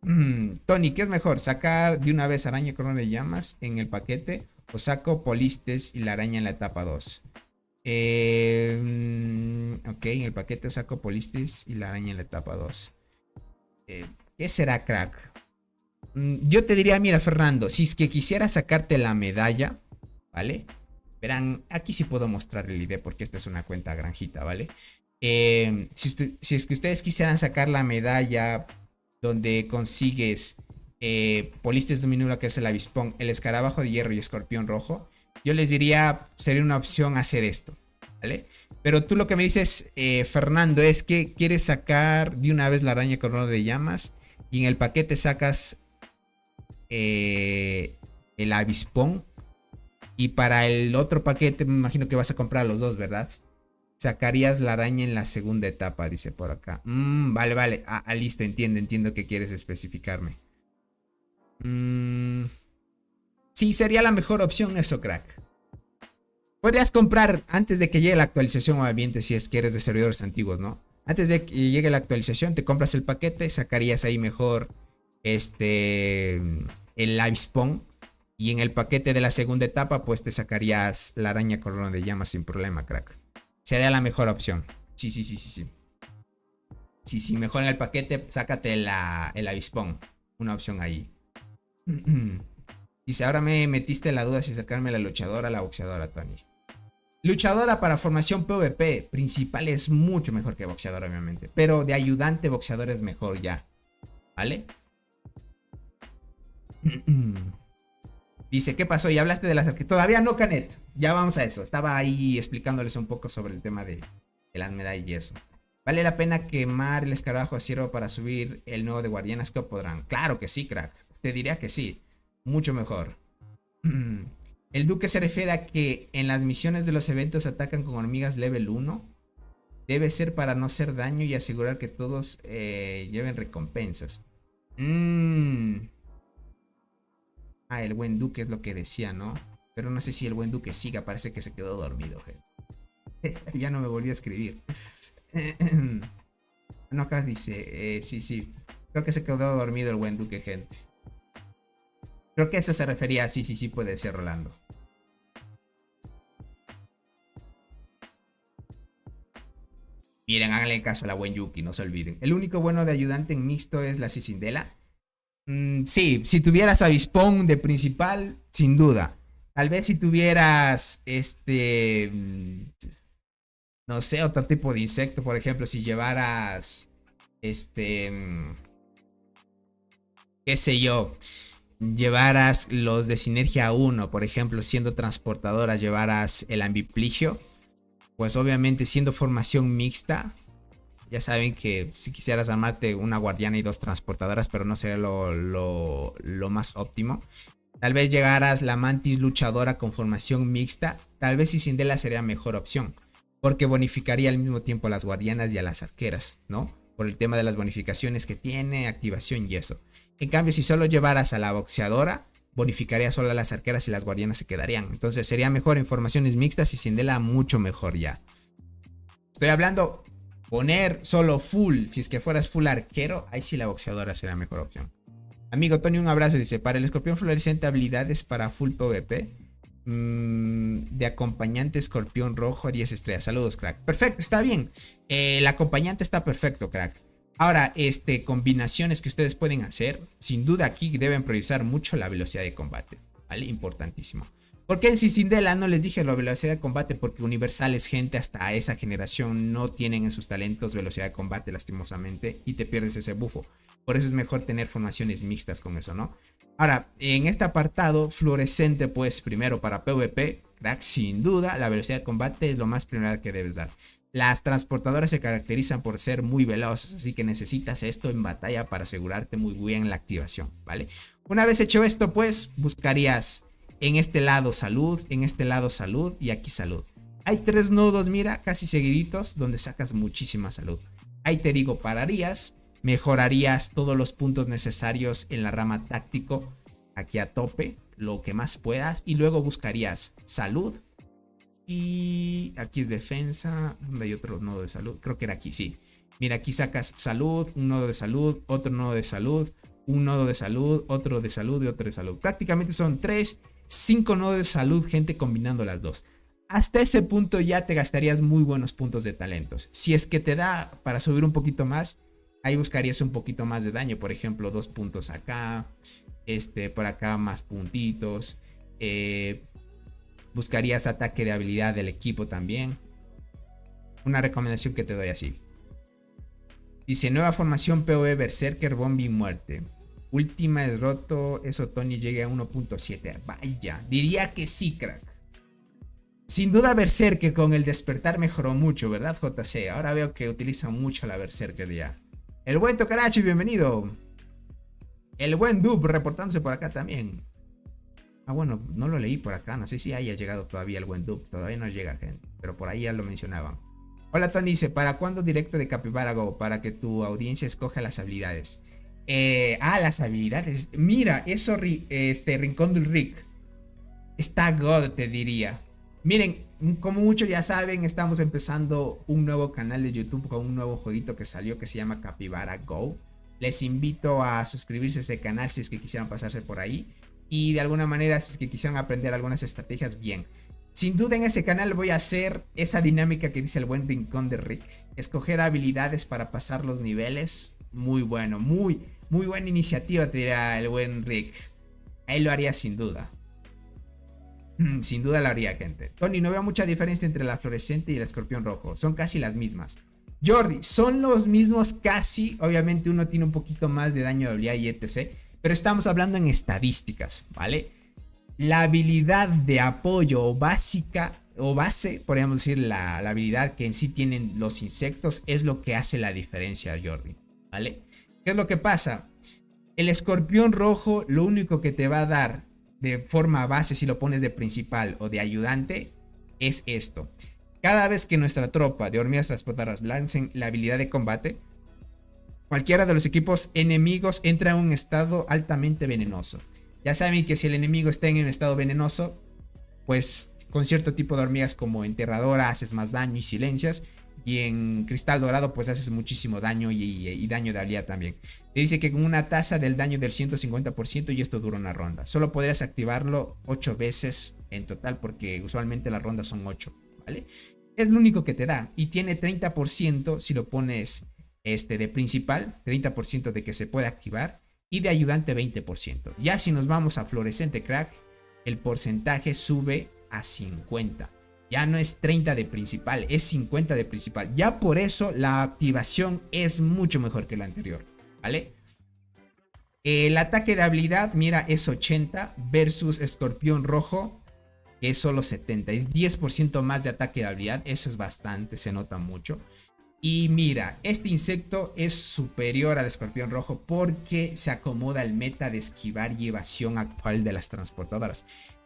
Tony, ¿qué es mejor? ¿Sacar de una vez araña corona de llamas en el paquete? ¿O saco polistes y la araña en la etapa 2? Ok, en el paquete saco polistes y la araña en la etapa 2. ¿Qué será, crack? Yo te diría, mira, Fernando, si es que quisiera sacarte la medalla, ¿vale? Verán, aquí sí puedo mostrar el ID porque esta es una cuenta granjita, ¿vale? Si es que ustedes quisieran sacar la medalla donde consigues Polistes Dominura, que es el avispón, el escarabajo de hierro y escorpión rojo, yo les diría, sería una opción hacer esto, ¿vale? Pero tú lo que me dices, Fernando, es que quieres sacar de una vez la araña corona de llamas y en el paquete sacas el avispón. Y para el otro paquete me imagino que vas a comprar los dos, ¿verdad? Sacarías la araña en la segunda etapa, dice por acá. Vale. Listo, entiendo que quieres especificarme. Sí, sería la mejor opción eso, crack. Podrías comprar antes de que llegue la actualización, obviamente, si es que eres de servidores antiguos, ¿no? Antes de que llegue la actualización, te compras el paquete, sacarías ahí mejor el avispón. Y en el paquete de la segunda etapa, pues te sacarías la araña corona de llamas sin problema, crack. Sería la mejor opción. Sí. Sí, mejor en el paquete, sácate el avispón. Una opción ahí. Dice, ahora me metiste la duda si sacarme la luchadora o la boxeadora, Tony. Luchadora para formación PvP principal es mucho mejor que boxeadora, obviamente. Pero de ayudante boxeador es mejor ya. ¿Vale? Dice, ¿qué pasó? ¿Ya hablaste de las arqueras? Todavía no, Canet. Ya vamos a eso. Estaba ahí explicándoles un poco sobre el tema de las medallas y eso. ¿Vale la pena quemar el escarabajo de ciervo para subir el nuevo de Guardianas que podrán? Claro que sí, crack. Te diría que sí. Mucho mejor. El Duque se refiere a que en las misiones de los eventos atacan con hormigas level 1. Debe ser para no hacer daño y asegurar que todos lleven recompensas. El buen Duque es lo que decía, ¿no? Pero no sé si el buen Duque siga, parece que se quedó dormido, gente. Ya no me volvió a escribir. No, acá dice, sí. Creo que se quedó dormido el buen Duque, gente. Creo que eso se refería a sí, puede ser, Rolando. Miren, háganle caso a la buen Yuki, no se olviden. El único bueno de ayudante en mixto es la Cicindela. Sí, si tuvieras avispón de principal, sin duda. Tal vez si tuvieras no sé, otro tipo de insecto, por ejemplo, si llevaras qué sé yo, llevaras los de sinergia 1, por ejemplo, siendo transportadoras, llevaras el ambipligio, pues obviamente siendo formación mixta. Ya saben que si quisieras armarte una guardiana y 2 transportadoras, pero no sería lo más óptimo. Tal vez llegaras la mantis luchadora con formación mixta. Tal vez Cicindela sería mejor opción, porque bonificaría al mismo tiempo a las guardianas y a las arqueras, ¿no? Por el tema de las bonificaciones que tiene, activación y eso. En cambio, si solo llevaras a la boxeadora, bonificaría solo a las arqueras y las guardianas se quedarían. Entonces sería mejor en formaciones mixtas y Cicindela mucho mejor ya. Estoy hablando... Poner solo full, si es que fueras full arquero, ahí sí la boxeadora sería la mejor opción. Amigo Tony, un abrazo. Dice, para el escorpión fluorescente, habilidades para full PvP. De acompañante escorpión rojo, 10 estrellas. Saludos, crack. Perfecto, está bien. El acompañante está perfecto, crack. Ahora, combinaciones que ustedes pueden hacer. Sin duda aquí deben priorizar mucho la velocidad de combate, ¿vale? Importantísimo. ¿Por qué el Cicindela? No les dije la velocidad de combate porque universales, gente, hasta esa generación no tienen en sus talentos velocidad de combate lastimosamente y te pierdes ese bufo. Por eso es mejor tener formaciones mixtas con eso, ¿no? Ahora, en este apartado, fluorescente, pues primero para PvP, crack, sin duda, la velocidad de combate es lo más primero que debes dar. Las transportadoras se caracterizan por ser muy veloces, así que necesitas esto en batalla para asegurarte muy bien la activación, ¿vale? Una vez hecho esto, pues buscarías en este lado salud, en este lado salud y aquí salud. Hay 3 nodos, mira, casi seguiditos, donde sacas muchísima salud. Ahí te digo, pararías, mejorarías todos los puntos necesarios en la rama táctico, aquí a tope, lo que más puedas, y luego buscarías salud. Y aquí es defensa. ¿Dónde hay otro nodo de salud? Creo que era aquí, sí. Mira, aquí sacas salud, un nodo de salud, otro nodo de salud, un nodo de salud, otro de salud y otro de salud. Prácticamente son 5 nodos de salud, gente, combinando las dos. Hasta ese punto ya te gastarías muy buenos puntos de talentos. Si es que te da para subir un poquito más, ahí buscarías un poquito más de daño. Por ejemplo, 2 puntos acá. Por acá más puntitos. Buscarías ataque de habilidad del equipo también. Una recomendación que te doy así. Dice, nueva formación PoE Berserker, Bombi Muerte. Última es roto, eso Tony llegue a 1.7. Vaya, diría que sí, crack. Sin duda Berserker con el despertar mejoró mucho, ¿verdad, JC? Ahora veo que utilizan mucho la Berserker ya. El buen Tokarachi, bienvenido. El buen Dub reportándose por acá también. Ah, bueno, no lo leí por acá. No sé si haya llegado todavía el buen Dub. Todavía no llega, gente. Pero por ahí ya lo mencionaban. Hola, Tony dice, ¿para cuándo directo de Capybara Go? Para que tu audiencia escoja las habilidades. Las habilidades. Mira, eso, Rincón del Rick. Está God, te diría. Miren, como muchos ya saben, estamos empezando un nuevo canal de YouTube con un nuevo jueguito que salió que se llama Capybara Go. Les invito a suscribirse a ese canal si es que quisieran pasarse por ahí. Y de alguna manera, si es que quisieran aprender algunas estrategias, bien. Sin duda en ese canal voy a hacer esa dinámica que dice el buen Rincón de Rick. Escoger habilidades para pasar los niveles. Muy bueno, muy buena iniciativa, te dirá el buen Rick. Ahí lo haría sin duda. Sin duda lo haría, gente. Tony, no veo mucha diferencia entre la fluorescente y el escorpión rojo. Son casi las mismas. Jordi, son los mismos casi. Obviamente uno tiene un poquito más de daño de habilidad y etc. Pero estamos hablando en estadísticas, ¿vale? La habilidad de apoyo básica o base, podríamos decir, la habilidad que en sí tienen los insectos es lo que hace la diferencia, Jordi, ¿vale? ¿Qué es lo que pasa? El escorpión rojo lo único que te va a dar de forma base, si lo pones de principal o de ayudante, es esto. Cada vez que nuestra tropa de hormigas transportadoras lancen la habilidad de combate, cualquiera de los equipos enemigos entra en un estado altamente venenoso. Ya saben que si el enemigo está en un estado venenoso, pues con cierto tipo de hormigas como enterradora haces más daño y silencias. Y en cristal dorado pues haces muchísimo daño y daño de habilidad también. Te dice que con una tasa del daño del 150% y esto dura una ronda. Solo podrías activarlo 8 veces en total porque usualmente las rondas son 8, ¿vale? Es lo único que te da y tiene 30% si lo pones de principal, 30% de que se puede activar y de ayudante 20%. Ya si nos vamos a fluorescente, crack, el porcentaje sube a 50. Ya no es 30 de principal, es 50 de principal. Ya por eso la activación es mucho mejor que la anterior, ¿vale? El ataque de habilidad, mira, es 80 versus escorpión rojo, que es solo 70. Es 10% más de ataque de habilidad, eso es bastante, se nota mucho. Y mira, este insecto es superior al escorpión rojo porque se acomoda al meta de esquivar y evasión actual de las transportadoras.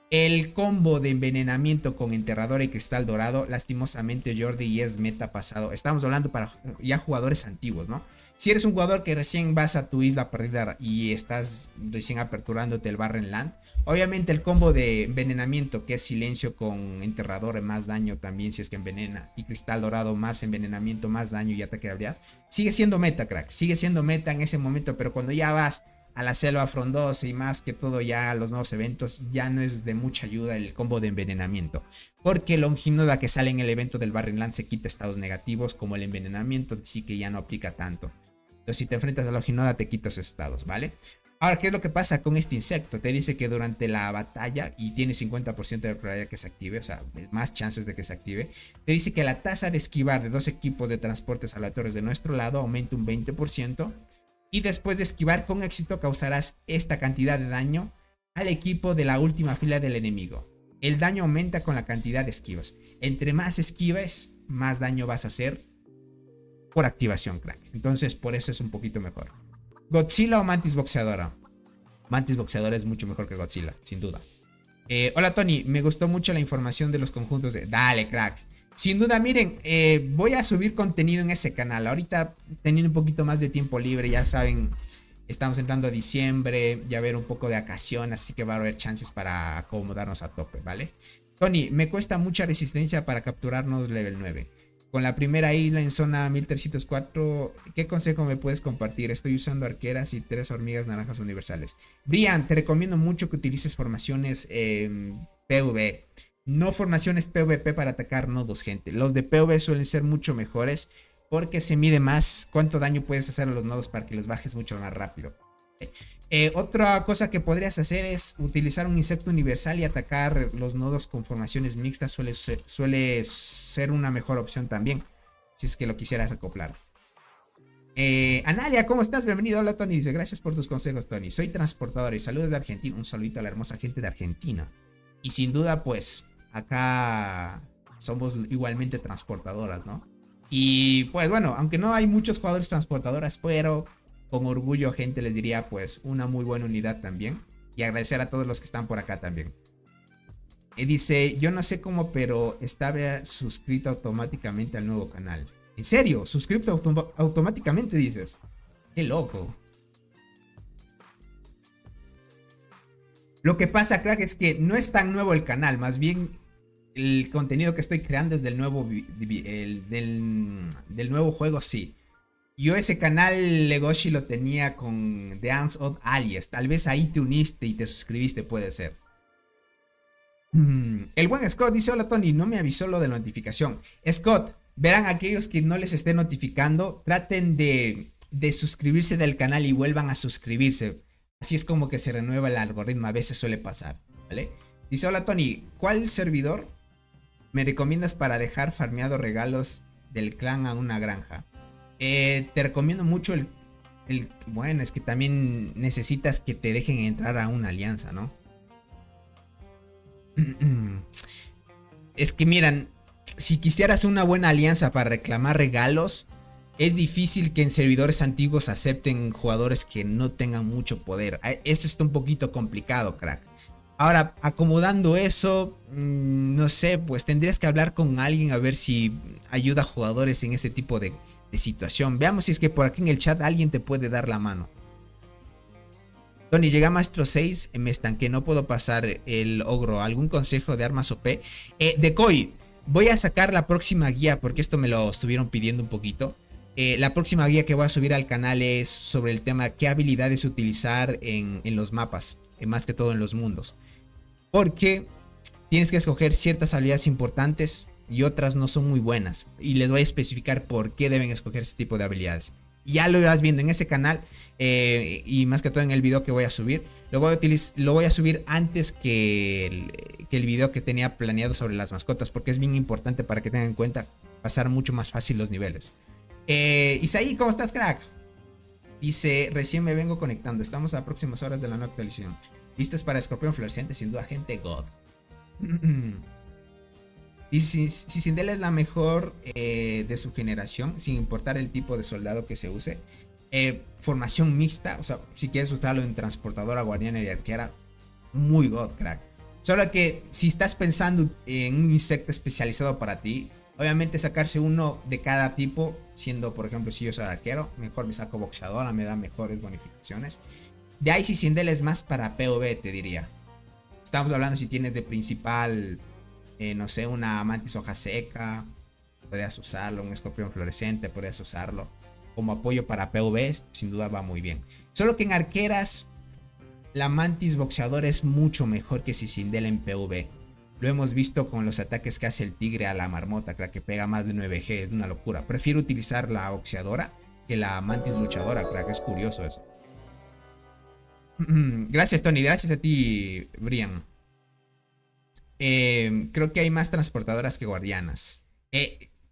El combo de envenenamiento con enterradora y cristal dorado, lastimosamente Jordi es meta pasado. Estamos hablando para ya jugadores antiguos, ¿no? Si eres un jugador que recién vas a tu isla perdida y estás recién aperturándote el Barren Land, obviamente el combo de envenenamiento, que es silencio con enterrador más daño también si es que envenena, y cristal dorado más envenenamiento, más daño y ataque de habilidad, sigue siendo meta, crack. Sigue siendo meta en ese momento, pero cuando ya vas a la selva frondosa y más que todo ya a los nuevos eventos, ya no es de mucha ayuda el combo de envenenamiento. Porque Longinoda que sale en el evento del Barren Land se quita estados negativos como el envenenamiento, así que ya no aplica tanto. Entonces si te enfrentas a Longinoda te quitas estados, ¿vale? Ahora, ¿qué es lo que pasa con este insecto? Te dice que durante la batalla, y tiene 50% de probabilidad que se active, o sea, más chances de que se active, te dice que la tasa de esquivar de 2 equipos de transportes aleatorios de nuestro lado aumenta un 20%, y después de esquivar con éxito causarás esta cantidad de daño al equipo de la última fila del enemigo. El daño aumenta con la cantidad de esquivas. Entre más esquives, más daño vas a hacer por activación, crack. Entonces, por eso es un poquito mejor. ¿Godzilla o Mantis Boxeadora? Mantis Boxeadora es mucho mejor que Godzilla, sin duda. Hola Tony, me gustó mucho la información de los conjuntos de... Dale, crack. Sin duda, miren, voy a subir contenido en ese canal. Ahorita teniendo un poquito más de tiempo libre, ya saben, estamos entrando a diciembre, ya ver un poco de vacación, así que va a haber chances para acomodarnos a tope, ¿vale? Tony, me cuesta mucha resistencia para capturarnos level 9. Con la primera isla en zona 1304, ¿qué consejo me puedes compartir? Estoy usando arqueras y 3 hormigas naranjas universales. Brian, te recomiendo mucho que utilices formaciones PV. No formaciones PvP para atacar nodos, gente. Los de PV suelen ser mucho mejores porque se mide más cuánto daño puedes hacer a los nodos para que los bajes mucho más rápido. Otra cosa que podrías hacer es utilizar un insecto universal y atacar los nodos con formaciones mixtas. Suele ser una mejor opción también, si es que lo quisieras acoplar. Analia, ¿cómo estás? Bienvenido. Hola Tony, dice, gracias por tus consejos, Tony. Soy transportador y saludos de Argentina. Un saludito a la hermosa gente de Argentina. Y sin duda, pues, acá somos igualmente transportadoras, ¿no? Y pues bueno, aunque no hay muchos jugadores transportadoras, pero... con orgullo, gente, les diría pues una muy buena unidad también. Y agradecer a todos los que están por acá también. Dice, yo no sé cómo, pero estaba suscrito automáticamente al nuevo canal. ¿En serio? ¿Suscrito automáticamente dices? ¡Qué loco! Lo que pasa, crack, es que no es tan nuevo el canal. Más bien, el contenido que estoy creando es del nuevo, del nuevo juego, sí. Yo ese canal Legoshi lo tenía con The Ants of Alias. Tal vez ahí te uniste y te suscribiste, puede ser. El buen Scott dice, hola Tony, no me avisó lo de notificación. Scott, verán, aquellos que no les esté notificando, traten de suscribirse del canal y vuelvan a suscribirse. Así es como que se renueva el algoritmo, a veces suele pasar, ¿vale? Dice, hola Tony, ¿cuál servidor me recomiendas para dejar farmeado regalos del clan a una granja? Te recomiendo mucho bueno, es que también necesitas que te dejen entrar a una alianza, ¿no? Es que miran, si quisieras una buena alianza para reclamar regalos, es difícil que en servidores antiguos acepten jugadores que no tengan mucho poder. Esto está un poquito complicado, crack. Ahora, acomodando eso, no sé, pues tendrías que hablar con alguien a ver si ayuda a jugadores en ese tipo de situación. Veamos si es que por aquí en el chat alguien te puede dar la mano. Tony, llega a maestro 6, me estanqué, no puedo pasar el ogro. ¿Algún consejo de armas OP? Decoy, voy a sacar la próxima guía porque esto me lo estuvieron pidiendo un poquito. La próxima guía que voy a subir al canal es sobre el tema qué habilidades utilizar en los mapas, más que todo en los mundos. Porque tienes que escoger ciertas habilidades importantes y otras no son muy buenas. Y les voy a especificar por qué deben escoger ese tipo de habilidades. Ya lo irás viendo en ese canal y más que todo en el video que voy a subir. Lo voy a subir antes que el video que tenía planeado sobre las mascotas, porque es bien importante para que tengan en cuenta pasar mucho más fácil los niveles. Isaí, ¿cómo estás, crack? Dice, recién me vengo conectando. Estamos a próximas horas de la nueva actualización. Listos para Escorpión Fluorescente, sin duda, gente God. Y si Sindel es la mejor de su generación, sin importar el tipo de soldado que se use. Formación mixta, o sea, si quieres usarlo en transportadora, guardiana y arquera, muy God, crack. Solo que si estás pensando en un insecto especializado para ti, obviamente sacarse uno de cada tipo, siendo por ejemplo si yo soy arquero, mejor me saco boxeadora, me da mejores bonificaciones. De ahí si Sindel es más para PvP, te diría. Estamos hablando si tienes de principal... no sé, una mantis hoja seca, podrías usarlo, un escorpión fluorescente, podrías usarlo como apoyo para PvP, sin duda va muy bien. Solo que en arqueras, la mantis boxeadora es mucho mejor que Sindel en PvP. Lo hemos visto con los ataques que hace el tigre a la marmota, crack, que pega más de 9G, es una locura. Prefiero utilizar la boxeadora que la mantis luchadora, crack, es curioso eso. Gracias, Tony. Gracias a ti, Brian. Creo que hay más transportadoras que guardianas.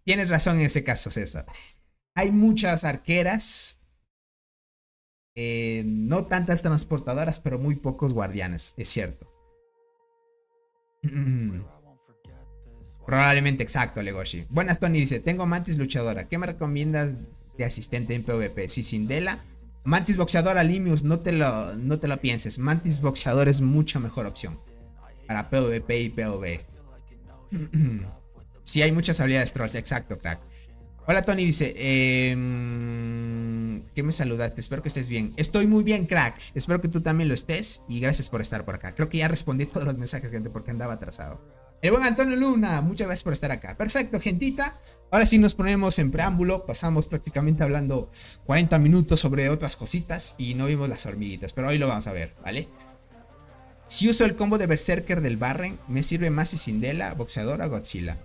Tienes razón en ese caso, César. Hay muchas arqueras. No tantas transportadoras, pero muy pocos guardianes. Es cierto. Probablemente exacto, Legoshi. Buenas, Tony. Dice, tengo Mantis luchadora. ¿Qué me recomiendas de asistente en PvP? Si Sindela. Mantis boxeadora, Limius. No te lo pienses. Mantis boxeador es mucha mejor opción. Para PvP y PvE. Sí, hay muchas habilidades trolls. Exacto, crack. Hola, Tony. Dice, ¿qué me saludaste? Espero que estés bien. Estoy muy bien, crack. Espero que tú también lo estés. Y gracias por estar por acá. Creo que ya respondí todos los mensajes, gente, porque andaba atrasado. El buen Antonio Luna, muchas gracias por estar acá. Perfecto, gentita. Ahora sí nos ponemos en preámbulo. Pasamos prácticamente hablando 40 minutos sobre otras cositas y no vimos las hormiguitas, pero hoy lo vamos a ver, ¿vale? Si uso el combo de Berserker del Barren, me sirve más si Sindela, Boxeadora, Godzilla.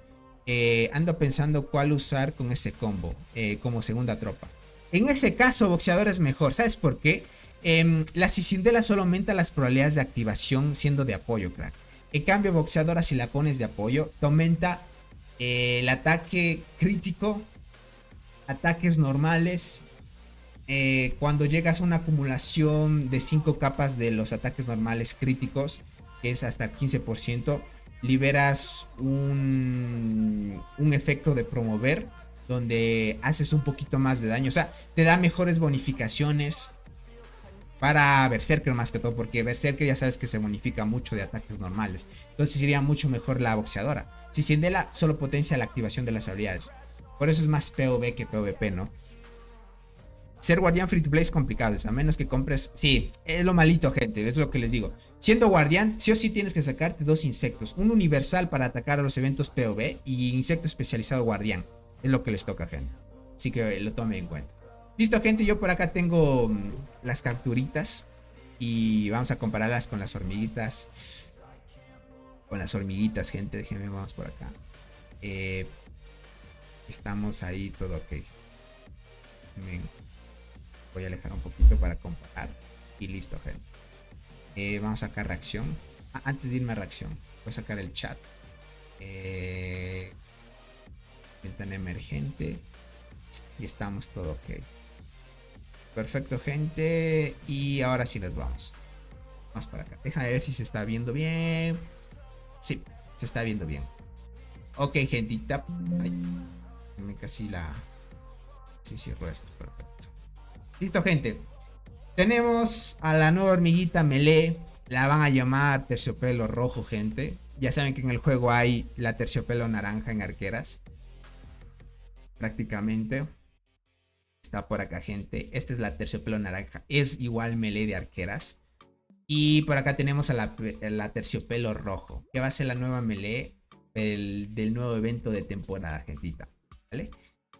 Ando pensando cuál usar con ese combo como segunda tropa. En ese caso, Boxeador es mejor. ¿Sabes por qué? La Sindela solo aumenta las probabilidades de activación siendo de apoyo, crack. En cambio, Boxeadora, si la pones de apoyo, te aumenta el ataque crítico, ataques normales. Cuando llegas a una acumulación de 5 capas de los ataques normales críticos, que es hasta el 15%, liberas un efecto de promover, donde haces un poquito más de daño. O sea, te da mejores bonificaciones para Berserker más que todo, porque Berserker ya sabes que se bonifica mucho de ataques normales. Entonces sería mucho mejor la boxeadora. Si Sindela solo potencia la activación de las habilidades. Por eso es más PvP que PvP, ¿no? Ser guardián free to play es complicado, a menos que compres... Sí, es lo malito, gente, es lo que les digo. Siendo guardián, sí o sí tienes que sacarte 2 insectos. Un universal para atacar a los eventos PvP y insecto especializado guardián. Es lo que les toca, gente. Así que lo tomen en cuenta. Listo, gente, yo por acá tengo las capturitas y vamos a compararlas con las hormiguitas. Con las hormiguitas, gente, déjenme, vamos por acá. Estamos ahí, todo ok. Voy a alejar un poquito para comparar. Y listo, gente. Vamos a sacar reacción. Antes de irme a reacción, voy a sacar el chat. Ventana emergente. Y estamos todo ok. Perfecto, gente. Y ahora sí nos vamos. Vamos para acá. Déjame ver si se está viendo bien. Sí, se está viendo bien. Ok, gentita. Ay, casi la... Sí, cierro esto. Perfecto. Listo, gente. Tenemos a la nueva hormiguita melee. La van a llamar terciopelo rojo, gente. Ya saben que en el juego hay la terciopelo naranja en arqueras. Prácticamente. Está por acá, gente. Esta es la terciopelo naranja. Es igual melee de arqueras. Y por acá tenemos a la terciopelo rojo, que va a ser la nueva melee del nuevo evento de temporada, gentita. ¿Vale?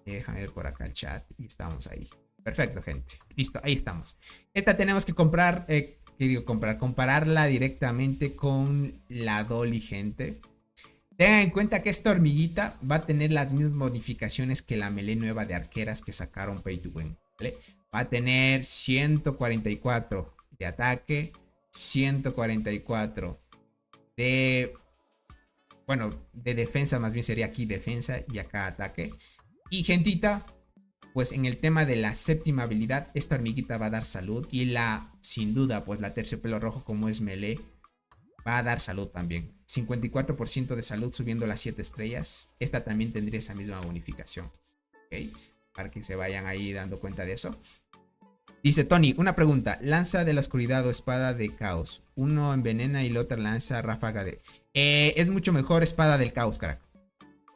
Déjame ver por acá el chat. Y estamos ahí. Perfecto, gente. Listo, ahí estamos. Esta tenemos que comprar. ¿Qué digo comprar? Compararla directamente con la Dolly, gente. Tengan en cuenta que esta hormiguita va a tener las mismas modificaciones que la melee nueva de arqueras que sacaron Pay to Win, ¿vale? Va a tener 144 de ataque, 144 de... Bueno, de defensa, más bien sería aquí defensa y acá ataque. Y gentita, pues en el tema de la séptima habilidad, esta hormiguita va a dar salud. Y sin duda, pues la terciopelo rojo, como es melee, va a dar salud también. 54% de salud subiendo las 7 estrellas. Esta también tendría esa misma bonificación. ¿Ok? Para que se vayan ahí dando cuenta de eso. Dice Tony, una pregunta. Lanza de la oscuridad o espada de caos. Uno envenena y el otro lanza ráfaga de... es mucho mejor espada del caos, carajo.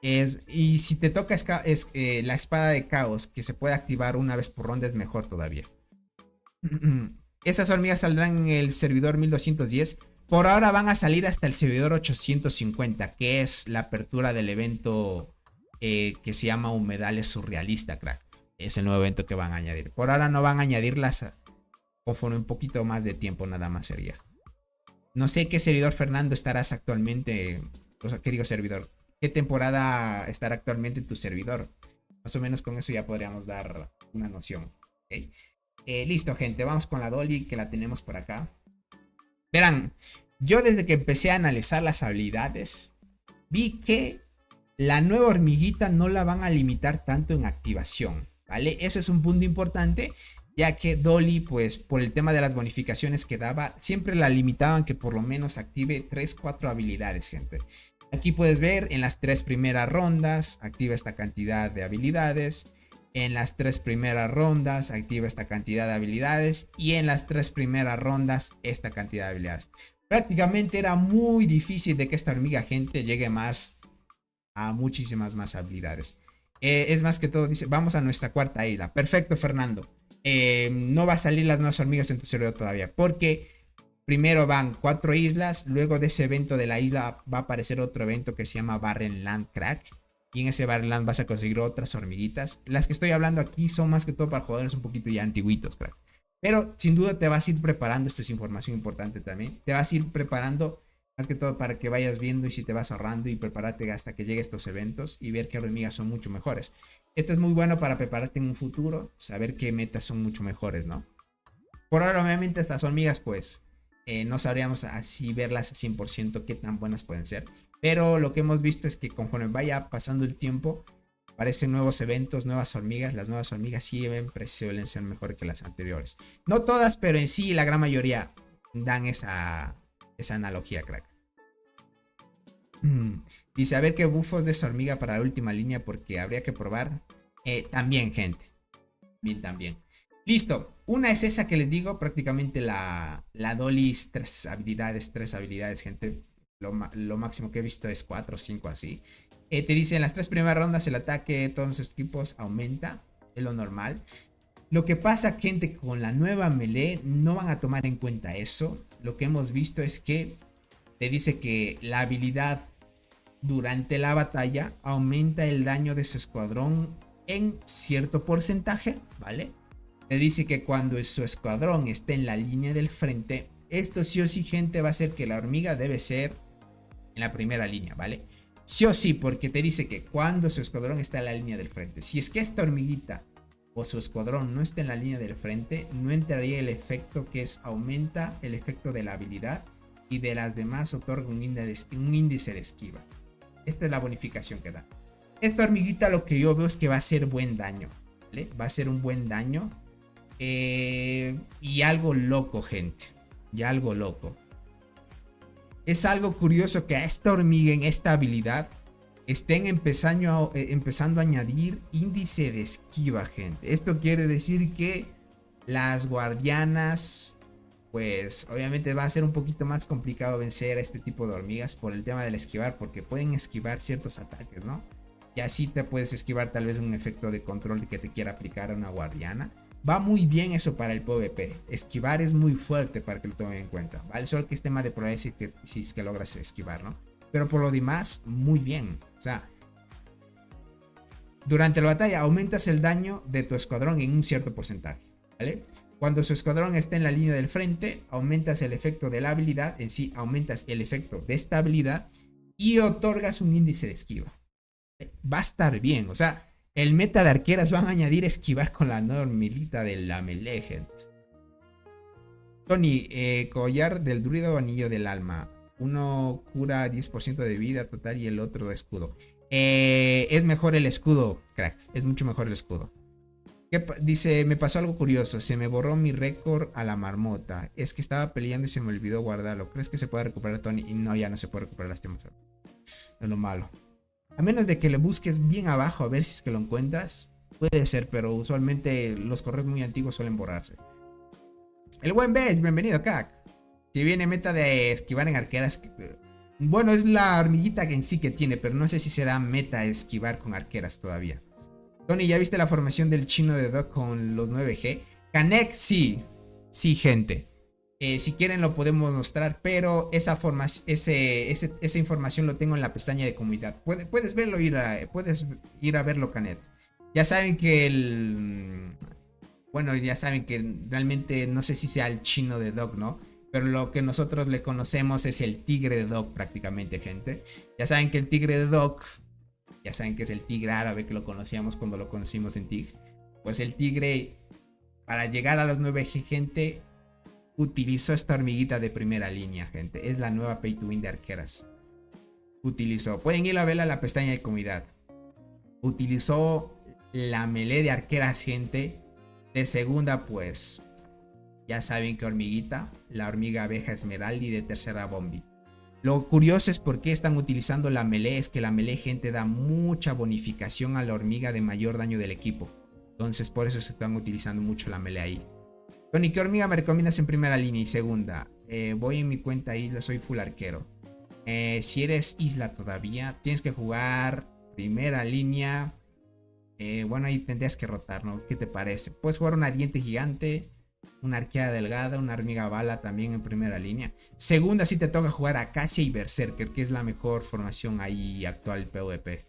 Y si te toca la espada de caos, que se puede activar una vez por ronda, es mejor todavía. Esas hormigas saldrán en el servidor 1210. Por ahora van a salir hasta el servidor 850, que es la apertura del evento que se llama Humedales Surrealista, crack. Es el nuevo evento que van a añadir. Por ahora no van a añadirlas conforme un poquito más de tiempo, nada más sería. No sé qué servidor, Fernando, estarás actualmente. O sea, ¿qué digo servidor? ¿Qué temporada estará actualmente en tu servidor? Más o menos con eso ya podríamos dar una noción. ¿Okay? Listo, gente, vamos con la Dolly que la tenemos por acá. Verán, yo desde que empecé a analizar las habilidades, vi que la nueva hormiguita no la van a limitar tanto en activación, ¿vale? Eso es un punto importante, ya que Dolly, pues por el tema de las bonificaciones que daba, siempre la limitaban que por lo menos active 3-4 habilidades, gente. Aquí puedes ver en las 3 primeras rondas activa esta cantidad de habilidades. En las 3 primeras rondas activa esta cantidad de habilidades. Y en las 3 primeras rondas esta cantidad de habilidades. Prácticamente era muy difícil de que esta hormiga, gente, llegue más a muchísimas más habilidades. Es más que todo, dice, vamos a nuestra cuarta isla. Perfecto, Fernando. No va a salir las nuevas hormigas en tu servidor todavía. Porque primero van 4 islas. Luego de ese evento de la isla va a aparecer otro evento que se llama Barren Land Crack. Y en ese Barren Land vas a conseguir otras hormiguitas. Las que estoy hablando aquí son más que todo para jugadores un poquito ya antiguitos, crack. Pero sin duda te vas a ir preparando. Esto es información importante también. Te vas a ir preparando más que todo para que vayas viendo y si te vas ahorrando y prepárate hasta que lleguen estos eventos y ver qué hormigas son mucho mejores. Esto es muy bueno para prepararte en un futuro, saber qué metas son mucho mejores, ¿no? Por ahora, obviamente, estas hormigas, pues, no sabríamos así verlas a 100% qué tan buenas pueden ser. Pero lo que hemos visto es que conforme vaya pasando el tiempo, aparecen nuevos eventos, nuevas hormigas. Las nuevas hormigas siempre suelen ser mejores que las anteriores. No todas, pero en sí la gran mayoría dan esa analogía, crack. Dice, a ver qué bufos de esa hormiga para la última línea porque habría que probar. También, gente. También. Listo. Una es esa que les digo, prácticamente la Dolly, 3 habilidades, gente. Lo máximo que he visto es 4 o 5 así. Te dice, en las 3 primeras rondas el ataque de todos los equipos aumenta. Es lo normal. Lo que pasa, gente, que con la nueva melee no van a tomar en cuenta eso. Lo que hemos visto es que te dice que la habilidad durante la batalla aumenta el daño de su escuadrón en cierto porcentaje, ¿vale? Te dice que cuando su escuadrón esté en la línea del frente, esto sí o sí, gente, va a hacer que la hormiga debe ser en la primera línea, ¿vale? Sí o sí, porque te dice que cuando su escuadrón está en la línea del frente, si es que esta hormiguita o su escuadrón no está en la línea del frente, no entraría el efecto que es aumenta el efecto de la habilidad y de las demás otorga un índice de esquiva. Esta es la bonificación que da. Esta hormiguita lo que yo veo es que va a hacer buen daño, ¿vale? Va a ser un buen daño y algo loco, gente. Y algo loco. Es algo curioso que a esta hormiga en esta habilidad estén empezando a añadir índice de esquiva, gente. Esto quiere decir que las guardianas, pues obviamente va a ser un poquito más complicado vencer a este tipo de hormigas por el tema del esquivar, porque pueden esquivar ciertos ataques, ¿no? Y así te puedes esquivar tal vez un efecto de control que te quiera aplicar a una guardiana. Va muy bien eso para el PvP. Esquivar es muy fuerte para que lo tomen en cuenta, ¿vale? Solo que es tema de probabilidad si es que logras esquivar, ¿no? Pero por lo demás, muy bien. O sea, durante la batalla aumentas el daño de tu escuadrón en un cierto porcentaje, ¿vale? Cuando su escuadrón está en la línea del frente, aumentas el efecto de la habilidad, en sí aumentas el efecto de esta habilidad y otorgas un índice de esquiva. Va a estar bien, o sea, el meta de arqueras van a añadir esquivar con la normilita de la melee, gente. Tony, collar del druido o anillo del alma. Uno cura 10% de vida total y el otro de escudo. Es mejor el escudo, crack. Es mucho mejor el escudo. Dice, me pasó algo curioso. Se me borró mi récord a la marmota. Es que estaba peleando y se me olvidó guardarlo. ¿Crees que se puede recuperar, Tony? Y no, ya no se puede recuperar, lastimosamente. Es lo malo. A menos de que le busques bien abajo a ver si es que lo encuentras. Puede ser, pero usualmente los correos muy antiguos suelen borrarse. El buen Belch, bienvenido, crack. Si viene meta de esquivar en arqueras. Bueno, es la hormiguita que en sí que tiene, pero no sé si será meta esquivar con arqueras todavía. Tony, ¿ya viste la formación del chino de Doc con los 9G? Canek, sí. Sí, gente. Si quieren lo podemos mostrar, pero esa información lo tengo en la pestaña de comunidad. Puedes verlo, puedes ir a verlo, Canet. Ya saben que bueno, ya saben que realmente no sé si sea el chino de Doc, ¿no? Pero lo que nosotros le conocemos es el tigre de Doc prácticamente, gente. Ya saben que el tigre de Doc, ya saben que es el tigre árabe que lo conocíamos cuando lo conocimos en TIG. Pues el tigre para llegar a los 9G, gente, utilizó esta hormiguita de primera línea, gente. Es la nueva Pay to Win de arqueras. Utilizó, pueden ir a verla a la pestaña de comunidad. Utilizó la melee de arqueras, gente. De segunda, pues, ya saben que hormiguita, la hormiga abeja esmeralda, y de tercera Bombi. Lo curioso es por qué están utilizando la melee. Es que la melee, gente, da mucha bonificación a la hormiga de mayor daño del equipo. Entonces por eso se están utilizando mucho la melee ahí. Tony, ¿qué hormiga me recomiendas en primera línea y segunda? Voy en mi cuenta Isla, soy full arquero. Si eres Isla todavía, tienes que jugar primera línea. Bueno, ahí tendrías que rotar, ¿no? ¿Qué te parece? Puedes jugar una diente gigante, una arqueada delgada, una hormiga bala también en primera línea. Segunda, sí te toca jugar Acacia y Berserker, que es la mejor formación ahí actual PvP.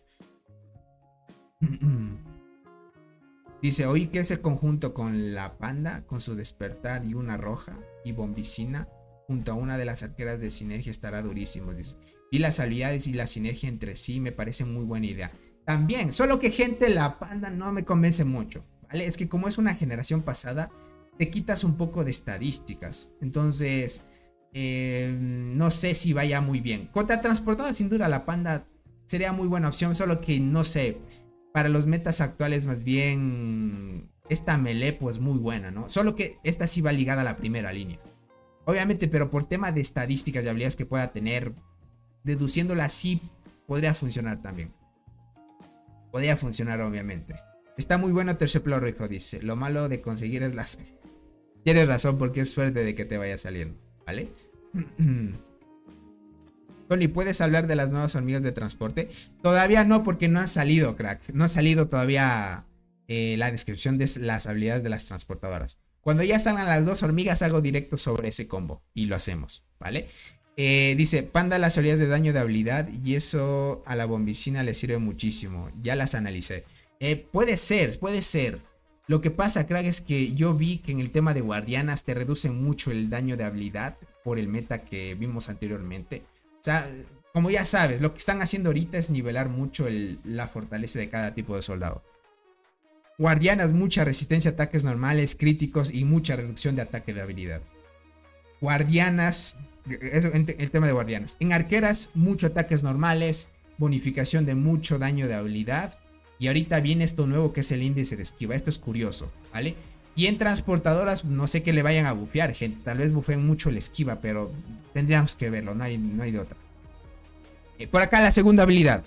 Dice, oí que ese conjunto con la panda, con su despertar y una roja y bombicina, junto a una de las arqueras de sinergia estará durísimo. Dice, y las habilidades y la sinergia entre sí me parece muy buena idea. También, solo que, gente, la panda no me convence mucho, ¿vale? Es que como es una generación pasada, te quitas un poco de estadísticas. Entonces, no sé si vaya muy bien. Contra transportador, sin duda, la panda sería muy buena opción, solo que no sé. Para los metas actuales, más bien, esta melee, pues muy buena, ¿no? Solo que esta sí va ligada a la primera línea. Obviamente, pero por tema de estadísticas y habilidades que pueda tener, deduciéndola sí podría funcionar también. Podría funcionar, obviamente. Está muy bueno Terciopelo Rico, dice. Lo malo de conseguir es las... Tienes razón, porque es suerte de que te vaya saliendo, ¿vale? Tony, ¿puedes hablar de las nuevas hormigas de transporte? Todavía no, porque no han salido, crack. No ha salido todavía la descripción de las habilidades de las transportadoras. Cuando ya salgan las dos hormigas, hago directo sobre ese combo. Y lo hacemos, ¿vale? Dice, panda las habilidades de daño de habilidad. Y eso a la bombicina le sirve muchísimo. Ya las analicé. Puede ser, puede ser. Lo que pasa, crack, es que yo vi que en el tema de guardianas te reducen mucho el daño de habilidad por el meta que vimos anteriormente. O sea, como ya sabes, lo que están haciendo ahorita es nivelar mucho la fortaleza de cada tipo de soldado. Guardianas, mucha resistencia a ataques normales, críticos y mucha reducción de ataque de habilidad. Guardianas, eso, el tema de guardianas. En arqueras, mucho ataques normales, bonificación de mucho daño de habilidad. Y ahorita viene esto nuevo que es el índice de esquiva. Esto es curioso, ¿vale? Y en transportadoras, no sé que le vayan a bufear, gente. Tal vez bufeen mucho el esquiva, pero tendríamos que verlo, no hay de otra. Por acá la segunda habilidad.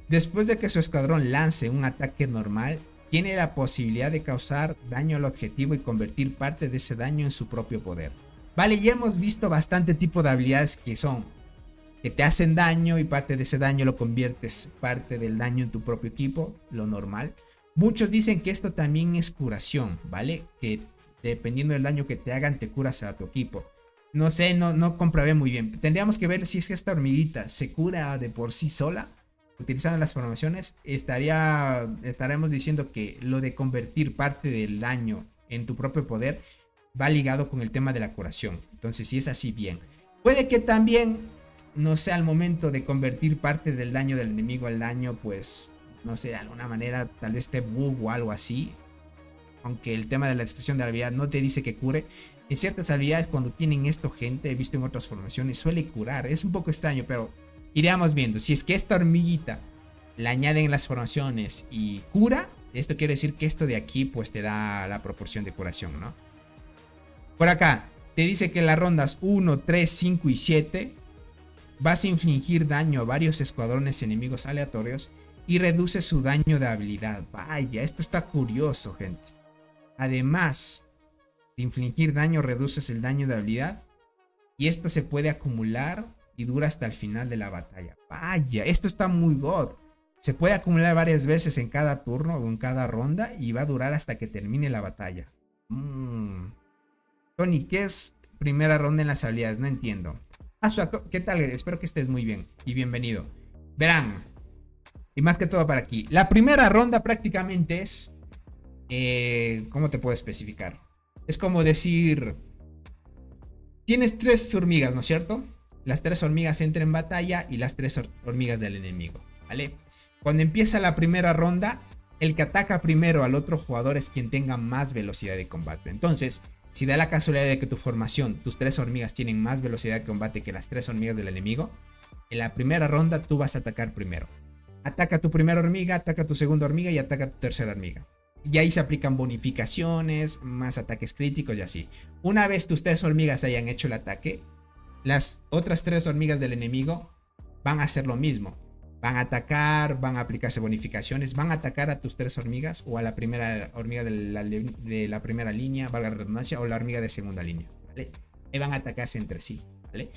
Después de que su escuadrón lance un ataque normal, tiene la posibilidad de causar daño al objetivo y convertir parte de ese daño en su propio poder. Vale, ya hemos visto bastante tipo de habilidades que son... que te hacen daño y parte de ese daño lo conviertes parte del daño en tu propio equipo, lo normal. Muchos dicen que esto también es curación, ¿vale? Que dependiendo del daño que te hagan, te curas a tu equipo. No sé, no comprobé muy bien. Tendríamos que ver si es que esta hormiguita se cura de por sí sola, utilizando las formaciones. Estaremos diciendo que lo de convertir parte del daño en tu propio poder va ligado con el tema de la curación. Entonces, si es así, bien. Puede que también... no sé, al momento de convertir parte del daño del enemigo al daño, pues, no sé, de alguna manera, tal vez te bug o algo así. Aunque el tema de la descripción de la habilidad no te dice que cure. En ciertas habilidades, cuando tienen esto, gente, he visto en otras formaciones, suele curar. Es un poco extraño, pero iremos viendo. Si es que esta hormiguita la añaden en las formaciones y cura, esto quiere decir que esto de aquí, pues, te da la proporción de curación, ¿no? Por acá, te dice que las rondas 1, 3, 5 y 7... vas a infligir daño a varios escuadrones enemigos aleatorios y reduce su daño de habilidad. Vaya, esto está curioso, gente. Además de infligir daño, reduces el daño de habilidad. Y esto se puede acumular y dura hasta el final de la batalla. Vaya, esto está muy god. Se puede acumular varias veces en cada turno o en cada ronda y va a durar hasta que termine la batalla. Tony, ¿qué es primera ronda en las habilidades? No entiendo. ¿Qué tal? Espero que estés muy bien y bienvenido. Verán, y más que todo para aquí, la primera ronda prácticamente es ¿cómo te puedo especificar? Es como decir, tienes 3 hormigas, ¿no es cierto? Las 3 hormigas entran en batalla y las 3 hormigas del enemigo, ¿vale? Cuando empieza la primera ronda, el que ataca primero al otro jugador es quien tenga más velocidad de combate. Entonces, si da la casualidad de que tu formación, tus 3 hormigas tienen más velocidad de combate que las 3 hormigas del enemigo, en la primera ronda tú vas a atacar primero. Ataca tu primera hormiga, ataca tu segunda hormiga y ataca tu tercera hormiga. Y ahí se aplican bonificaciones, más ataques críticos y así. Una vez tus 3 hormigas hayan hecho el ataque, las otras 3 hormigas del enemigo van a hacer lo mismo. Van a atacar, van a aplicarse bonificaciones, van a atacar a tus 3 hormigas o a la primera hormiga de la primera línea, valga la redundancia, o la hormiga de segunda línea, ¿vale? Y van a atacarse entre sí, ¿vale?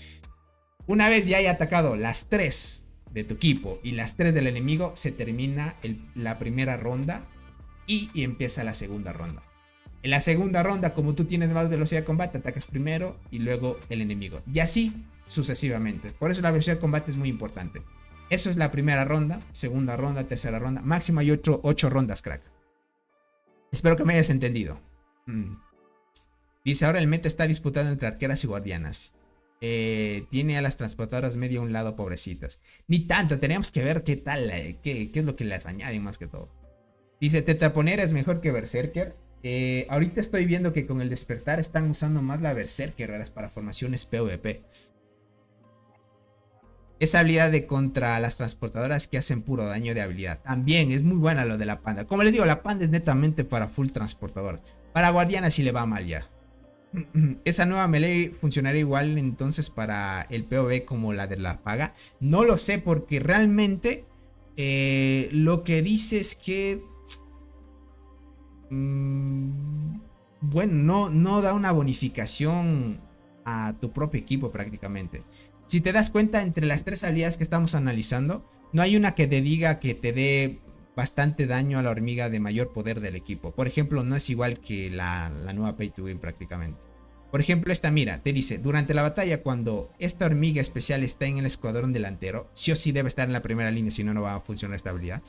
Una vez ya haya atacado las 3 de tu equipo y las 3 del enemigo, se termina la primera ronda y empieza la segunda ronda. En la segunda ronda, como tú tienes más velocidad de combate, atacas primero y luego el enemigo. Y así sucesivamente. Por eso la velocidad de combate es muy importante. Eso es la primera ronda, segunda ronda, tercera ronda. Máximo hay 8 rondas, crack. Espero que me hayas entendido. Dice, ahora el meta está disputado entre arqueras y guardianas. Tiene a las transportadoras medio a un lado, pobrecitas. Ni tanto, tenemos que ver qué tal, qué es lo que les añaden más que todo. Dice, Tetraponera es mejor que Berserker. Ahorita estoy viendo que con el despertar están usando más la Berserker para formaciones PvP. Esa habilidad de contra las transportadoras que hacen puro daño de habilidad. También es muy buena lo de la panda. Como les digo, la panda es netamente para full transportadoras. Para guardiana sí le va mal ya. Esa nueva melee funcionaría igual entonces para el PvP como la de la paga. No lo sé porque realmente lo que dice es que... bueno, no da una bonificación a tu propio equipo prácticamente. Si te das cuenta, entre las 3 habilidades que estamos analizando, no hay una que te diga que te dé bastante daño a la hormiga de mayor poder del equipo. Por ejemplo, no es igual que la nueva Pay to Win prácticamente. Por ejemplo, esta, mira, te dice, durante la batalla, cuando esta hormiga especial está en el escuadrón delantero, sí o sí debe estar en la primera línea, si no, no va a funcionar esta habilidad.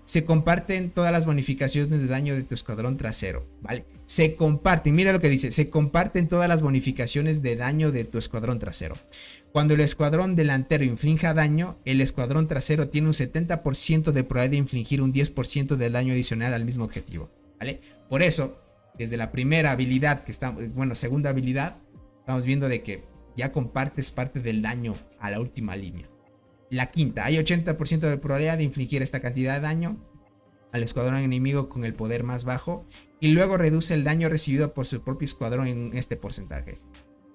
Se comparten todas las bonificaciones de daño de tu escuadrón trasero, ¿vale? Se comparten, mira lo que dice, se comparten todas las bonificaciones de daño de tu escuadrón trasero. Cuando el escuadrón delantero inflinja daño, el escuadrón trasero tiene un 70% de probabilidad de infligir un 10% de daño adicional al mismo objetivo, ¿vale? Por eso, desde la primera habilidad que está, bueno, segunda habilidad, estamos viendo de que ya compartes parte del daño a la última línea. La quinta, hay 80% de probabilidad de infligir esta cantidad de daño al escuadrón enemigo con el poder más bajo y luego reduce el daño recibido por su propio escuadrón en este porcentaje.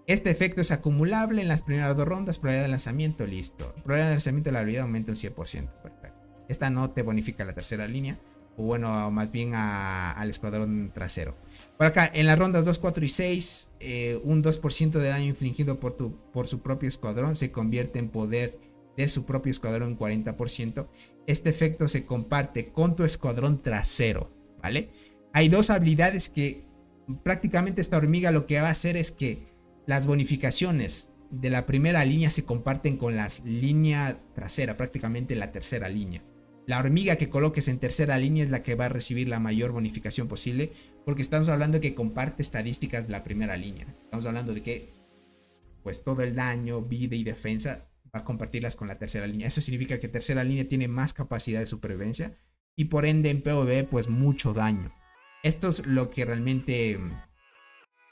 Este efecto es acumulable en las primeras 2 rondas, probabilidad de lanzamiento, listo. Probabilidad de lanzamiento de la habilidad aumenta un 100%, perfecto. Esta no te bonifica la tercera línea, o bueno, más bien al escuadrón trasero. Por acá, en las rondas 2, 4 y 6, un 2% de daño infligido por su propio escuadrón se convierte en poder de su propio escuadrón en 40%. Este efecto se comparte con tu escuadrón trasero, ¿vale? Hay 2 habilidades que prácticamente esta hormiga lo que va a hacer es que las bonificaciones de la primera línea se comparten con la línea trasera, prácticamente la tercera línea. La hormiga que coloques en tercera línea es la que va a recibir la mayor bonificación posible, porque estamos hablando de que comparte estadísticas de la primera línea. Estamos hablando de que pues todo el daño, vida y defensa va a compartirlas con la tercera línea. Eso significa que tercera línea tiene más capacidad de supervivencia y por ende en PvP pues mucho daño. Esto es lo que realmente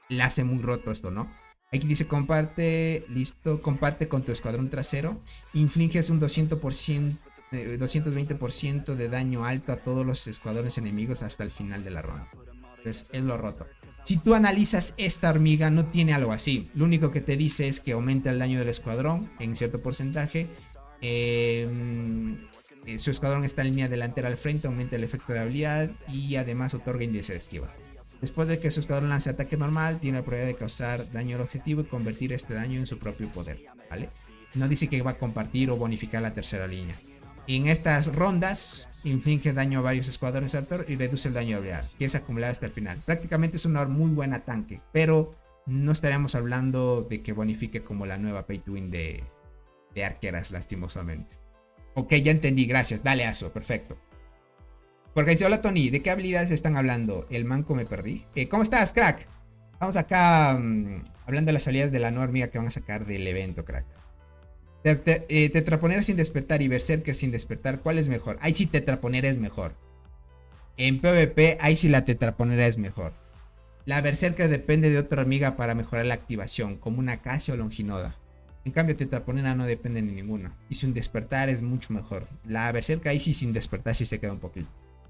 le hace muy roto esto, ¿no? Aquí dice comparte, listo, comparte con tu escuadrón trasero, infliges un 220% de daño alto a todos los escuadrones enemigos hasta el final de la ronda. Entonces es lo roto. Si tú analizas esta hormiga no tiene algo así. Lo único que te dice es que aumenta el daño del escuadrón en cierto porcentaje. Su escuadrón está en línea delantera al frente, aumenta el efecto de habilidad y además otorga índice de esquiva. Después de que su escuadrón lance ataque normal, tiene la probabilidad de causar daño al objetivo y convertir este daño en su propio poder, ¿vale? No dice que va a compartir o bonificar la tercera línea. En estas rondas, inflige daño a varios escuadrones altos y reduce el daño de habilidad, que es acumulado hasta el final. Prácticamente es una muy buena tanque, pero no estaríamos hablando de que bonifique como la nueva Pay to Win de arqueras, lastimosamente. Ok, ya entendí, gracias, dale Aso, perfecto. Porque dice, hola Tony, ¿de qué habilidades están hablando? El manco me perdí. ¿Cómo estás, crack? Vamos acá hablando de las habilidades de la nueva hormiga que van a sacar del evento, crack. Tetraponera sin despertar y Berserker sin despertar, ¿cuál es mejor? Ahí sí Tetraponera es mejor. En PvP, ahí sí la tetraponera es mejor. La berserker depende de otra hormiga para mejorar la activación, como una acacia o longinoda. En cambio, tetraponera no depende de ninguna. Y sin despertar es mucho mejor. La berserker ahí sí sin despertar sí se queda un poquito,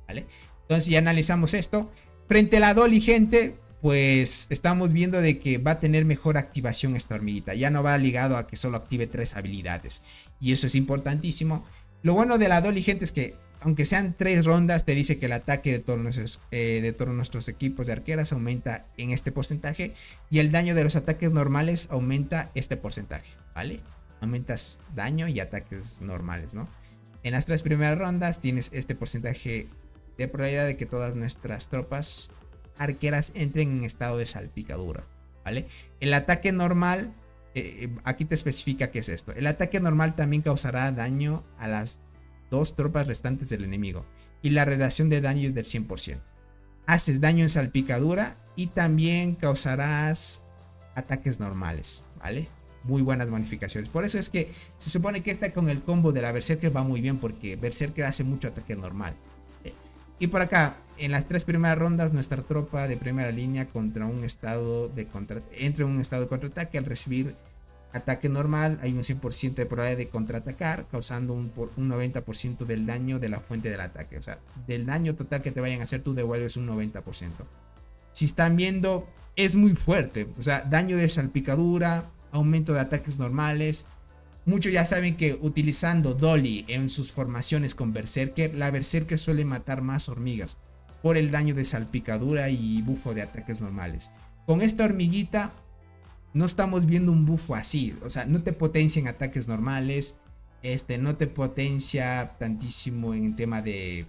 ¿vale? Entonces ya analizamos esto. Frente a la Dolly, gente, pues estamos viendo de que va a tener mejor activación esta hormiguita. Ya no va ligado a que solo active 3 habilidades. Y eso es importantísimo. Lo bueno de la Dolly, gente, es que aunque sean 3 rondas, te dice que el ataque de todos nuestros equipos de arqueras aumenta en este porcentaje. Y el daño de los ataques normales aumenta este porcentaje, ¿vale? Aumentas daño y ataques normales, ¿no? En las 3 primeras rondas tienes este porcentaje de probabilidad de que todas nuestras tropas arqueras entren en estado de salpicadura, ¿vale? El ataque normal, aquí te especifica qué es esto. El ataque normal también causará daño a las 2 tropas restantes del enemigo y la relación de daño es del 100%. Haces daño en salpicadura y también causarás ataques normales, ¿vale? Muy buenas bonificaciones. Por eso es que se supone que esta con el combo de la Berserker va muy bien, porque Berserker hace mucho ataque normal. Y por acá, en las 3 primeras rondas, nuestra tropa de primera línea entra en un estado de contraataque. Al recibir ataque normal, hay un 100% de probabilidad de contraatacar, causando un 90% del daño de la fuente del ataque. O sea, del daño total que te vayan a hacer, tú devuelves un 90%. Si están viendo, es muy fuerte. O sea, daño de salpicadura, aumento de ataques normales. Muchos ya saben que utilizando Dolly en sus formaciones con Berserker, la Berserker suele matar más hormigas por el daño de salpicadura y bufo de ataques normales. Con esta hormiguita no estamos viendo un bufo así, o sea, no te potencia en ataques normales, no te potencia tantísimo en tema de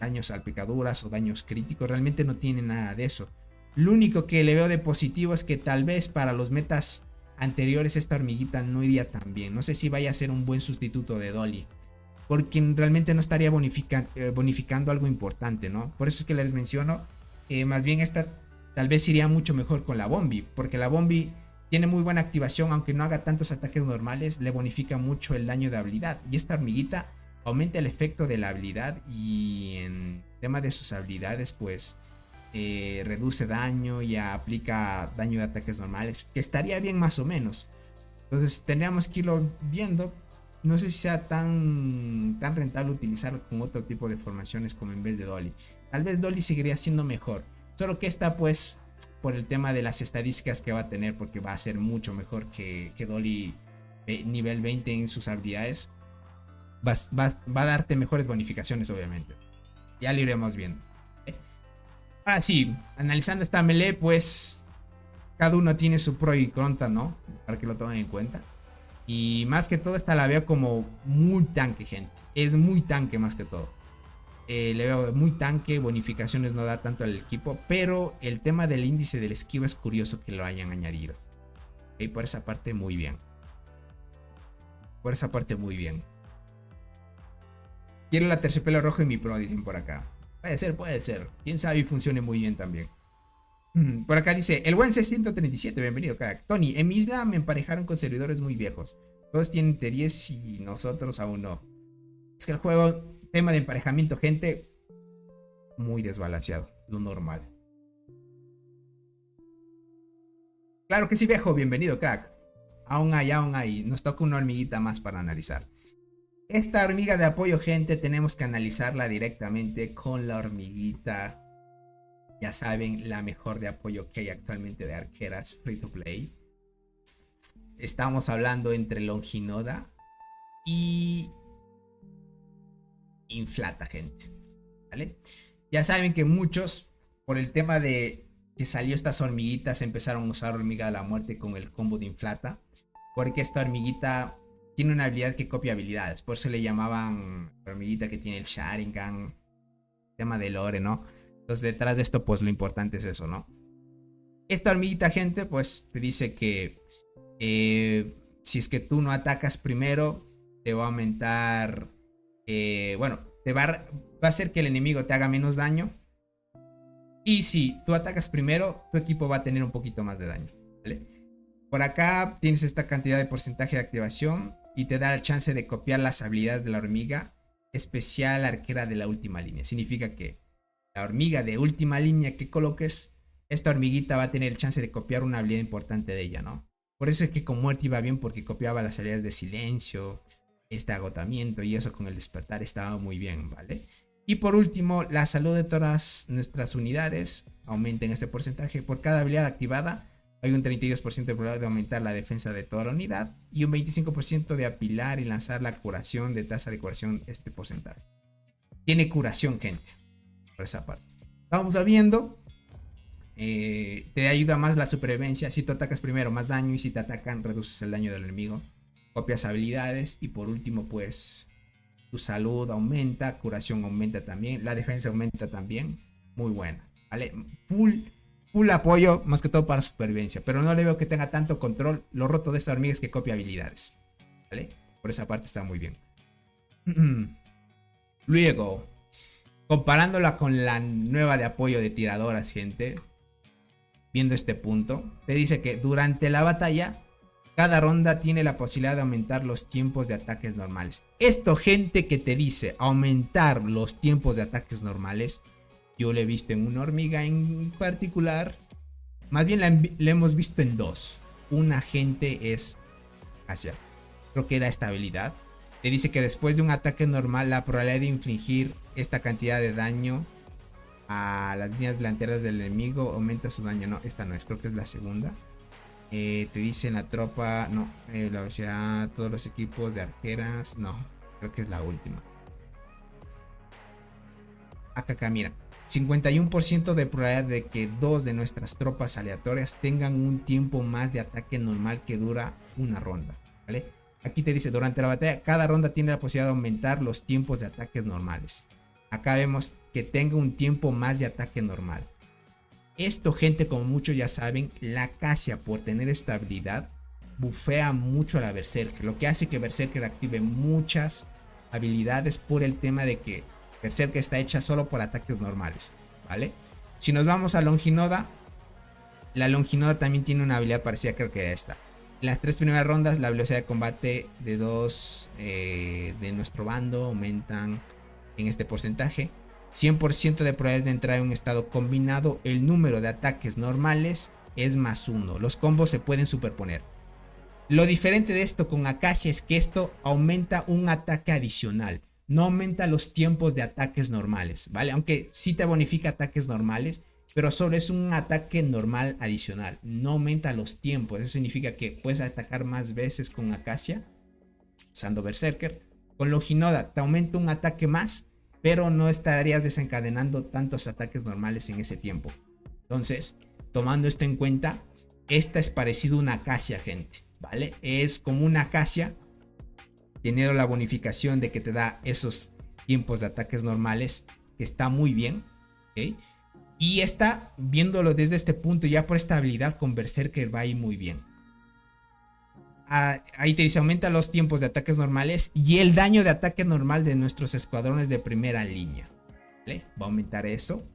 daños salpicaduras o daños críticos, realmente no tiene nada de eso. Lo único que le veo de positivo es que tal vez para los metas anteriores esta hormiguita no iría tan bien. No sé si vaya a ser un buen sustituto de Dolly, porque realmente no estaría bonificando algo importante, ¿no? Por eso es que les menciono, más bien esta tal vez iría mucho mejor con la Bombi, porque la Bombi tiene muy buena activación, aunque no haga tantos ataques normales, le bonifica mucho el daño de habilidad. Y esta hormiguita aumenta el efecto de la habilidad y en tema de sus habilidades, pues reduce daño y aplica daño de ataques normales, que estaría bien más o menos. Entonces tendríamos que irlo viendo. No sé si sea tan rentable utilizarlo con otro tipo de formaciones como en vez de Dolly. Tal vez Dolly seguiría siendo mejor. Solo que esta, pues, por el tema de las estadísticas que va a tener, porque va a ser mucho mejor que Dolly nivel 20 en sus habilidades, va a darte mejores bonificaciones, obviamente. Ya lo iremos viendo. Ahora sí, analizando esta melee, pues, cada uno tiene su pro y contra, ¿no? Para que lo tomen en cuenta. Y más que todo, esta la veo como muy tanque, gente. Es muy tanque más que todo. Le veo muy tanque, bonificaciones no da tanto al equipo, pero el tema del índice del esquiva es curioso que lo hayan añadido. Y por esa parte muy bien. Por esa parte muy bien. Quiero la terciopelo rojo en mi pro, dicen por acá. Puede ser, puede ser. Quién sabe y funcione muy bien también. Por acá dice, el buen C137, bienvenido crack. Tony, en mi isla me emparejaron con servidores muy viejos. Todos tienen T10 y nosotros aún no. Es que el juego, tema de emparejamiento, gente, muy desbalanceado, lo normal. Claro que sí, viejo, bienvenido crack. Aún hay. Nos toca una hormiguita más para analizar. Esta hormiga de apoyo, gente, tenemos que analizarla directamente con la hormiguita. Ya saben, la mejor de apoyo que hay actualmente de arqueras free to play. Estamos hablando entre Longinoda y Inflata, gente, ¿vale? Ya saben que muchos, por el tema de que salió estas hormiguitas, empezaron a usar hormiga de la muerte con el combo de Inflata, porque esta hormiguita tiene una habilidad que copia habilidades. Por eso le llamaban la hormiguita que tiene el Sharingan. Tema de lore, ¿no? Entonces detrás de esto, pues lo importante es eso, ¿no? Esta hormiguita, gente, pues te dice que si es que tú no atacas primero, te va a aumentar, bueno, va a hacer que el enemigo te haga menos daño. Y si tú atacas primero, tu equipo va a tener un poquito más de daño, ¿vale? Por acá tienes esta cantidad de porcentaje de activación y te da la chance de copiar las habilidades de la hormiga especial arquera de la última línea. Significa que la hormiga de última línea que coloques, esta hormiguita va a tener el chance de copiar una habilidad importante de ella, ¿no? Por eso es que con muerte iba bien, porque copiaba las habilidades de silencio, este agotamiento, y eso con el despertar estaba muy bien, ¿vale? Y por último, la salud de todas nuestras unidades aumenta en este porcentaje. Por cada habilidad activada hay un 32% de probabilidad de aumentar la defensa de toda la unidad y un 25% de apilar y lanzar la curación de tasa de curación, este porcentaje. Tiene curación, gente, por esa parte. Vamos viendo. Te ayuda más la supervivencia. Si tú atacas primero, más daño, y si te atacan, reduces el daño del enemigo. Copias habilidades y por último, pues tu salud aumenta, curación aumenta también, la defensa aumenta también. Muy buena, ¿vale? Full apoyo, más que todo para supervivencia, pero no le veo que tenga tanto control. Lo roto de esta hormiga es que copia habilidades, ¿vale? Por esa parte está muy bien. Luego, comparándola con la nueva de apoyo de tiradoras, gente, viendo este punto, te dice que durante la batalla cada ronda tiene la posibilidad de aumentar los tiempos de ataques normales. Esto, gente, que te dice aumentar los tiempos de ataques normales, yo lo he visto en una hormiga en particular. Más bien la hemos visto en dos. Una, gente, es Acacia. Creo que era esta habilidad. Te dice que después de un ataque normal, la probabilidad de infligir esta cantidad de daño a las líneas delanteras del enemigo aumenta su daño. No, esta no es, creo que es la segunda. Te dice en la tropa, no, la velocidad, todos los equipos de arqueras, no, creo que es la última. Acá, mira, 51% de probabilidad de que dos de nuestras tropas aleatorias tengan un tiempo más de ataque normal que dura una ronda, ¿vale? Aquí te dice, durante la batalla, cada ronda tiene la posibilidad de aumentar los tiempos de ataques normales. Acá vemos que tenga un tiempo más de ataque normal. Esto, gente, como muchos ya saben, la Acacia, por tener esta habilidad, bufea mucho a la Berserker, lo que hace que Berserker active muchas habilidades por el tema de que Berserker está hecha solo por ataques normales, ¿vale? Si nos vamos a Longinoda, la Longinoda también tiene una habilidad parecida, creo que esta. En las 3 primeras rondas, la velocidad de combate de dos de nuestro bando aumentan en este porcentaje. 100% de probabilidades de entrar en un estado combinado. El número de ataques normales es +1. Los combos se pueden superponer. Lo diferente de esto con Acacia es que esto aumenta un ataque adicional. No aumenta los tiempos de ataques normales, ¿vale? Aunque sí te bonifica ataques normales, pero solo es un ataque normal adicional. No aumenta los tiempos. Eso significa que puedes atacar más veces con Acacia usando Berserker. Con Longinoda te aumenta un ataque más, pero no estarías desencadenando tantos ataques normales en ese tiempo. Entonces, tomando esto en cuenta, esta es parecido a una Acacia, gente, ¿vale? Es como una Acacia, teniendo la bonificación de que te da esos tiempos de ataques normales, que está muy bien, ¿ok? Y esta, viéndolo desde este punto, ya por esta habilidad con Berserker va a ir muy bien. Ahí te dice, aumenta los tiempos de ataques normales y el daño de ataque normal de nuestros escuadrones de primera línea, ¿vale? Va a aumentar eso.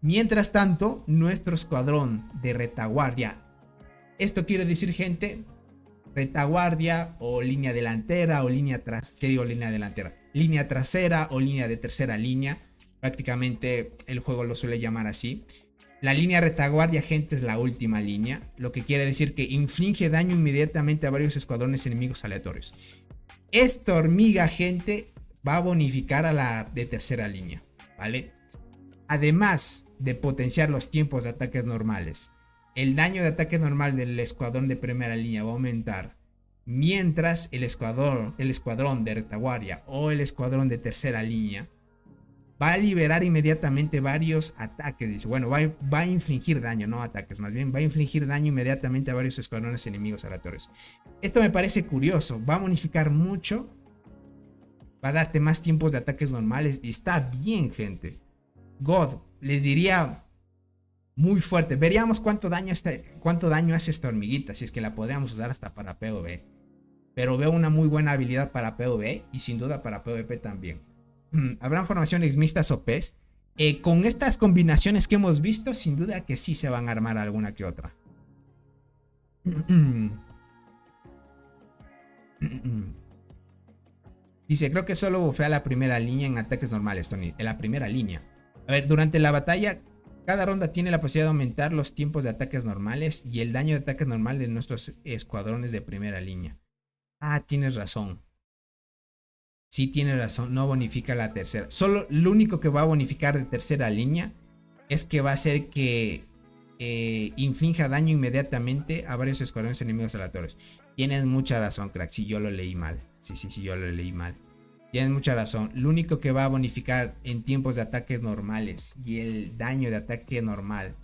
Mientras tanto, nuestro escuadrón de retaguardia, esto quiere decir, gente, retaguardia o línea delantera o línea línea delantera, línea trasera o línea de tercera línea, prácticamente el juego lo suele llamar así. La línea retaguardia, gente, es la última línea, lo que quiere decir que inflige daño inmediatamente a varios escuadrones enemigos aleatorios. Esta hormiga, gente, va a bonificar a la de tercera línea, ¿vale? Además de potenciar los tiempos de ataques normales, el daño de ataque normal del escuadrón de primera línea va a aumentar, mientras el escuadrón de retaguardia o el escuadrón de tercera línea va a liberar inmediatamente varios ataques. Dice, bueno, va a infligir daño, no ataques, más bien va a infligir daño inmediatamente a varios escuadrones enemigos aleatorios. Esto me parece curioso, va a bonificar mucho, va a darte más tiempos de ataques normales y está bien, gente. God, les diría muy fuerte. Veríamos cuánto daño hace esta hormiguita, si es que la podríamos usar hasta para PvP. Pero veo una muy buena habilidad para PvP y sin duda para PvP también. Habrán formaciones mixtas OPs. Con estas combinaciones que hemos visto, sin duda que sí se van a armar alguna que otra. Dice, creo que solo bufea la primera línea en ataques normales, Tony. En la primera línea. A ver, durante la batalla, cada ronda tiene la posibilidad de aumentar los tiempos de ataques normales y el daño de ataque normal de nuestros escuadrones de primera línea. Ah, tienes razón. Sí, tienes razón. No bonifica la tercera. Solo lo único que va a bonificar de tercera línea es que va a hacer que inflinja daño inmediatamente a varios escuadrones enemigos aleatorios. Tienes mucha razón, crack. Sí, yo lo leí mal. Sí, yo lo leí mal. Tienes mucha razón. Lo único que va a bonificar en tiempos de ataques normales y el daño de ataque normal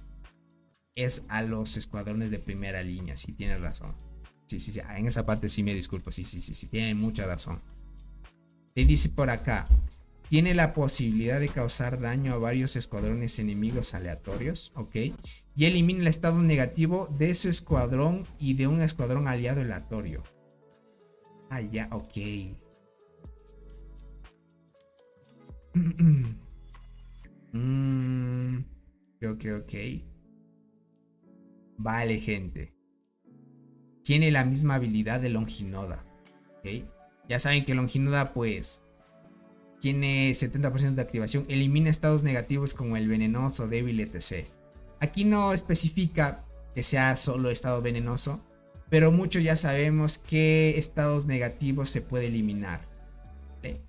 es a los escuadrones de primera línea. Sí, tienes razón. Sí. En esa parte sí me disculpo. Sí. Tienes mucha razón. Te dice por acá. Tiene la posibilidad de causar daño a varios escuadrones enemigos aleatorios. Ok. Y elimina el estado negativo de su escuadrón y de un escuadrón aliado aleatorio. Ah, ya, ok. Ok. Vale, gente. Tiene la misma habilidad de Longinoda. ¿Ok? Ya saben que Longinoda, pues, tiene 70% de activación. Elimina estados negativos como el venenoso, débil, etc. Aquí no especifica que sea solo estado venenoso, pero muchos ya sabemos qué estados negativos se puede eliminar. ¿Vale?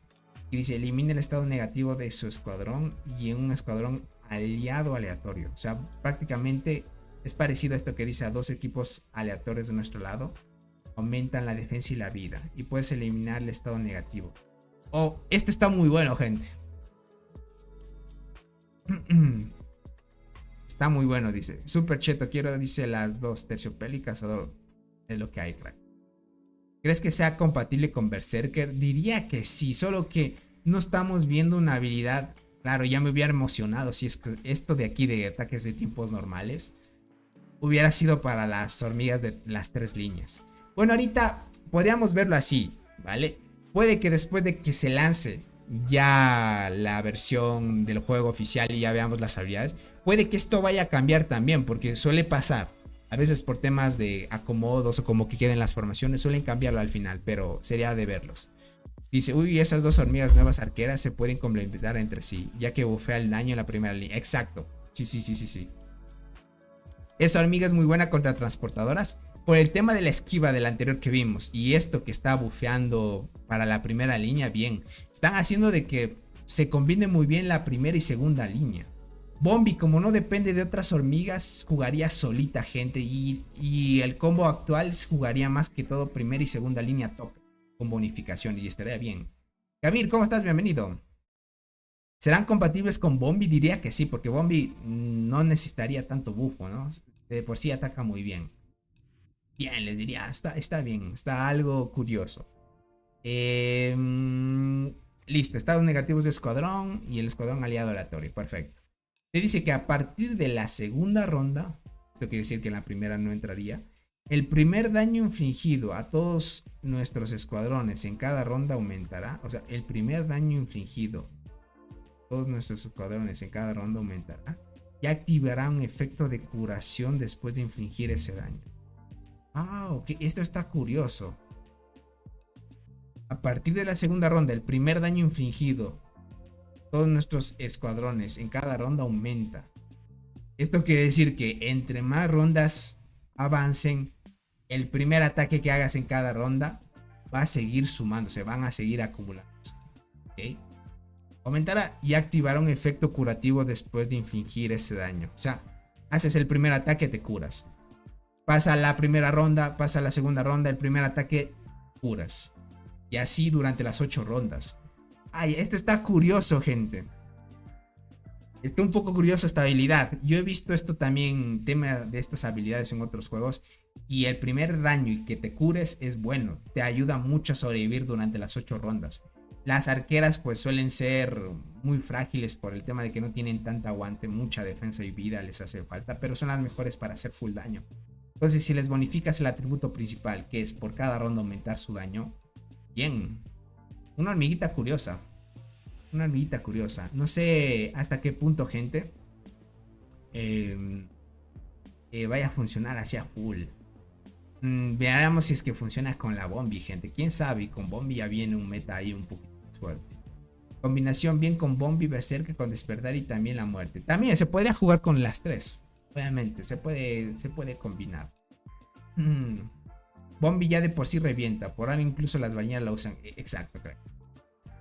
Y dice, elimina el estado negativo de su escuadrón y en un escuadrón aliado aleatorio. O sea, prácticamente es parecido a esto que dice, a dos equipos aleatorios de nuestro lado. Aumentan la defensa y la vida. Y puedes eliminar el estado negativo. Oh, este está muy bueno, gente. Está muy bueno, dice. Super cheto, quiero, dice, las dos. Terciopelo y cazador. Es lo que hay, crack. ¿Crees que sea compatible con Berserker? Diría que sí, solo que no estamos viendo una habilidad. Claro, ya me hubiera emocionado si es que esto de aquí de ataques de tiempos normales hubiera sido para las hormigas de las tres líneas. Bueno, ahorita podríamos verlo así, ¿vale? Puede que después de que se lance ya la versión del juego oficial y ya veamos las habilidades, puede que esto vaya a cambiar también, porque suele pasar. A veces por temas de acomodos o como que queden las formaciones suelen cambiarlo al final, pero sería de verlos. Dice, uy, esas dos hormigas nuevas arqueras se pueden complementar entre sí, ya que bufea el daño en la primera línea. Exacto. Sí. Esa hormiga es muy buena contra transportadoras por el tema de la esquiva del anterior que vimos. Y esto que está bufeando para la primera línea, bien. Están haciendo de que se combine muy bien la primera y segunda línea. Bombi, como no depende de otras hormigas, jugaría solita, gente. Y el combo actual jugaría más que todo primera y segunda línea top. Con bonificaciones y estaría bien. Kabir, ¿cómo estás? Bienvenido. ¿Serán compatibles con Bombi? Diría que sí, porque Bombi no necesitaría tanto bufo, ¿no? De por sí ataca muy bien. Bien, les diría, está bien, está algo curioso. Listo, estados negativos de escuadrón y el escuadrón aliado aleatorio, perfecto. Te dice que a partir de la segunda ronda, esto quiere decir que en la primera no entraría, el primer daño infligido a todos nuestros escuadrones en cada ronda aumentará. O sea, el primer daño infligido a todos nuestros escuadrones en cada ronda aumentará y activará un efecto de curación después de infligir ese daño. Ah, ok, esto está curioso. A partir de la segunda ronda, el primer daño infligido a todos nuestros escuadrones en cada ronda aumenta. Esto quiere decir que entre más rondas avancen, el primer ataque que hagas en cada ronda va a seguir sumándose, van a seguir acumulándose. ¿Okay? Aumentará y activará un efecto curativo después de infligir ese daño. O sea, haces el primer ataque, te curas. Pasa la primera ronda, pasa la segunda ronda, el primer ataque, curas. Y así durante las 8 rondas. Ay, esto está curioso, gente. Está un poco curioso esta habilidad. Yo he visto esto también, tema de estas habilidades en otros juegos. Y el primer daño y que te cures es bueno. Te ayuda mucho a sobrevivir durante las 8 rondas. Las arqueras pues suelen ser muy frágiles por el tema de que no tienen tanta aguante. Mucha defensa y vida les hace falta. Pero son las mejores para hacer full daño. Entonces si les bonificas el atributo principal, que es por cada ronda aumentar su daño. Bien. Una hormiguita curiosa. Una hormiguita curiosa. No sé hasta qué punto, gente, vaya a funcionar hacia full. Veamos si es que funciona con la Bombi, gente. Quién sabe, con Bombi ya viene un meta ahí un poquito más fuerte. Combinación bien con Bombi, Berserker, con Despertar y también la muerte. También se podría jugar con las tres. Obviamente, se puede combinar. Bombi ya de por sí revienta. Por ahora incluso las bañeras la usan. Exacto, creo.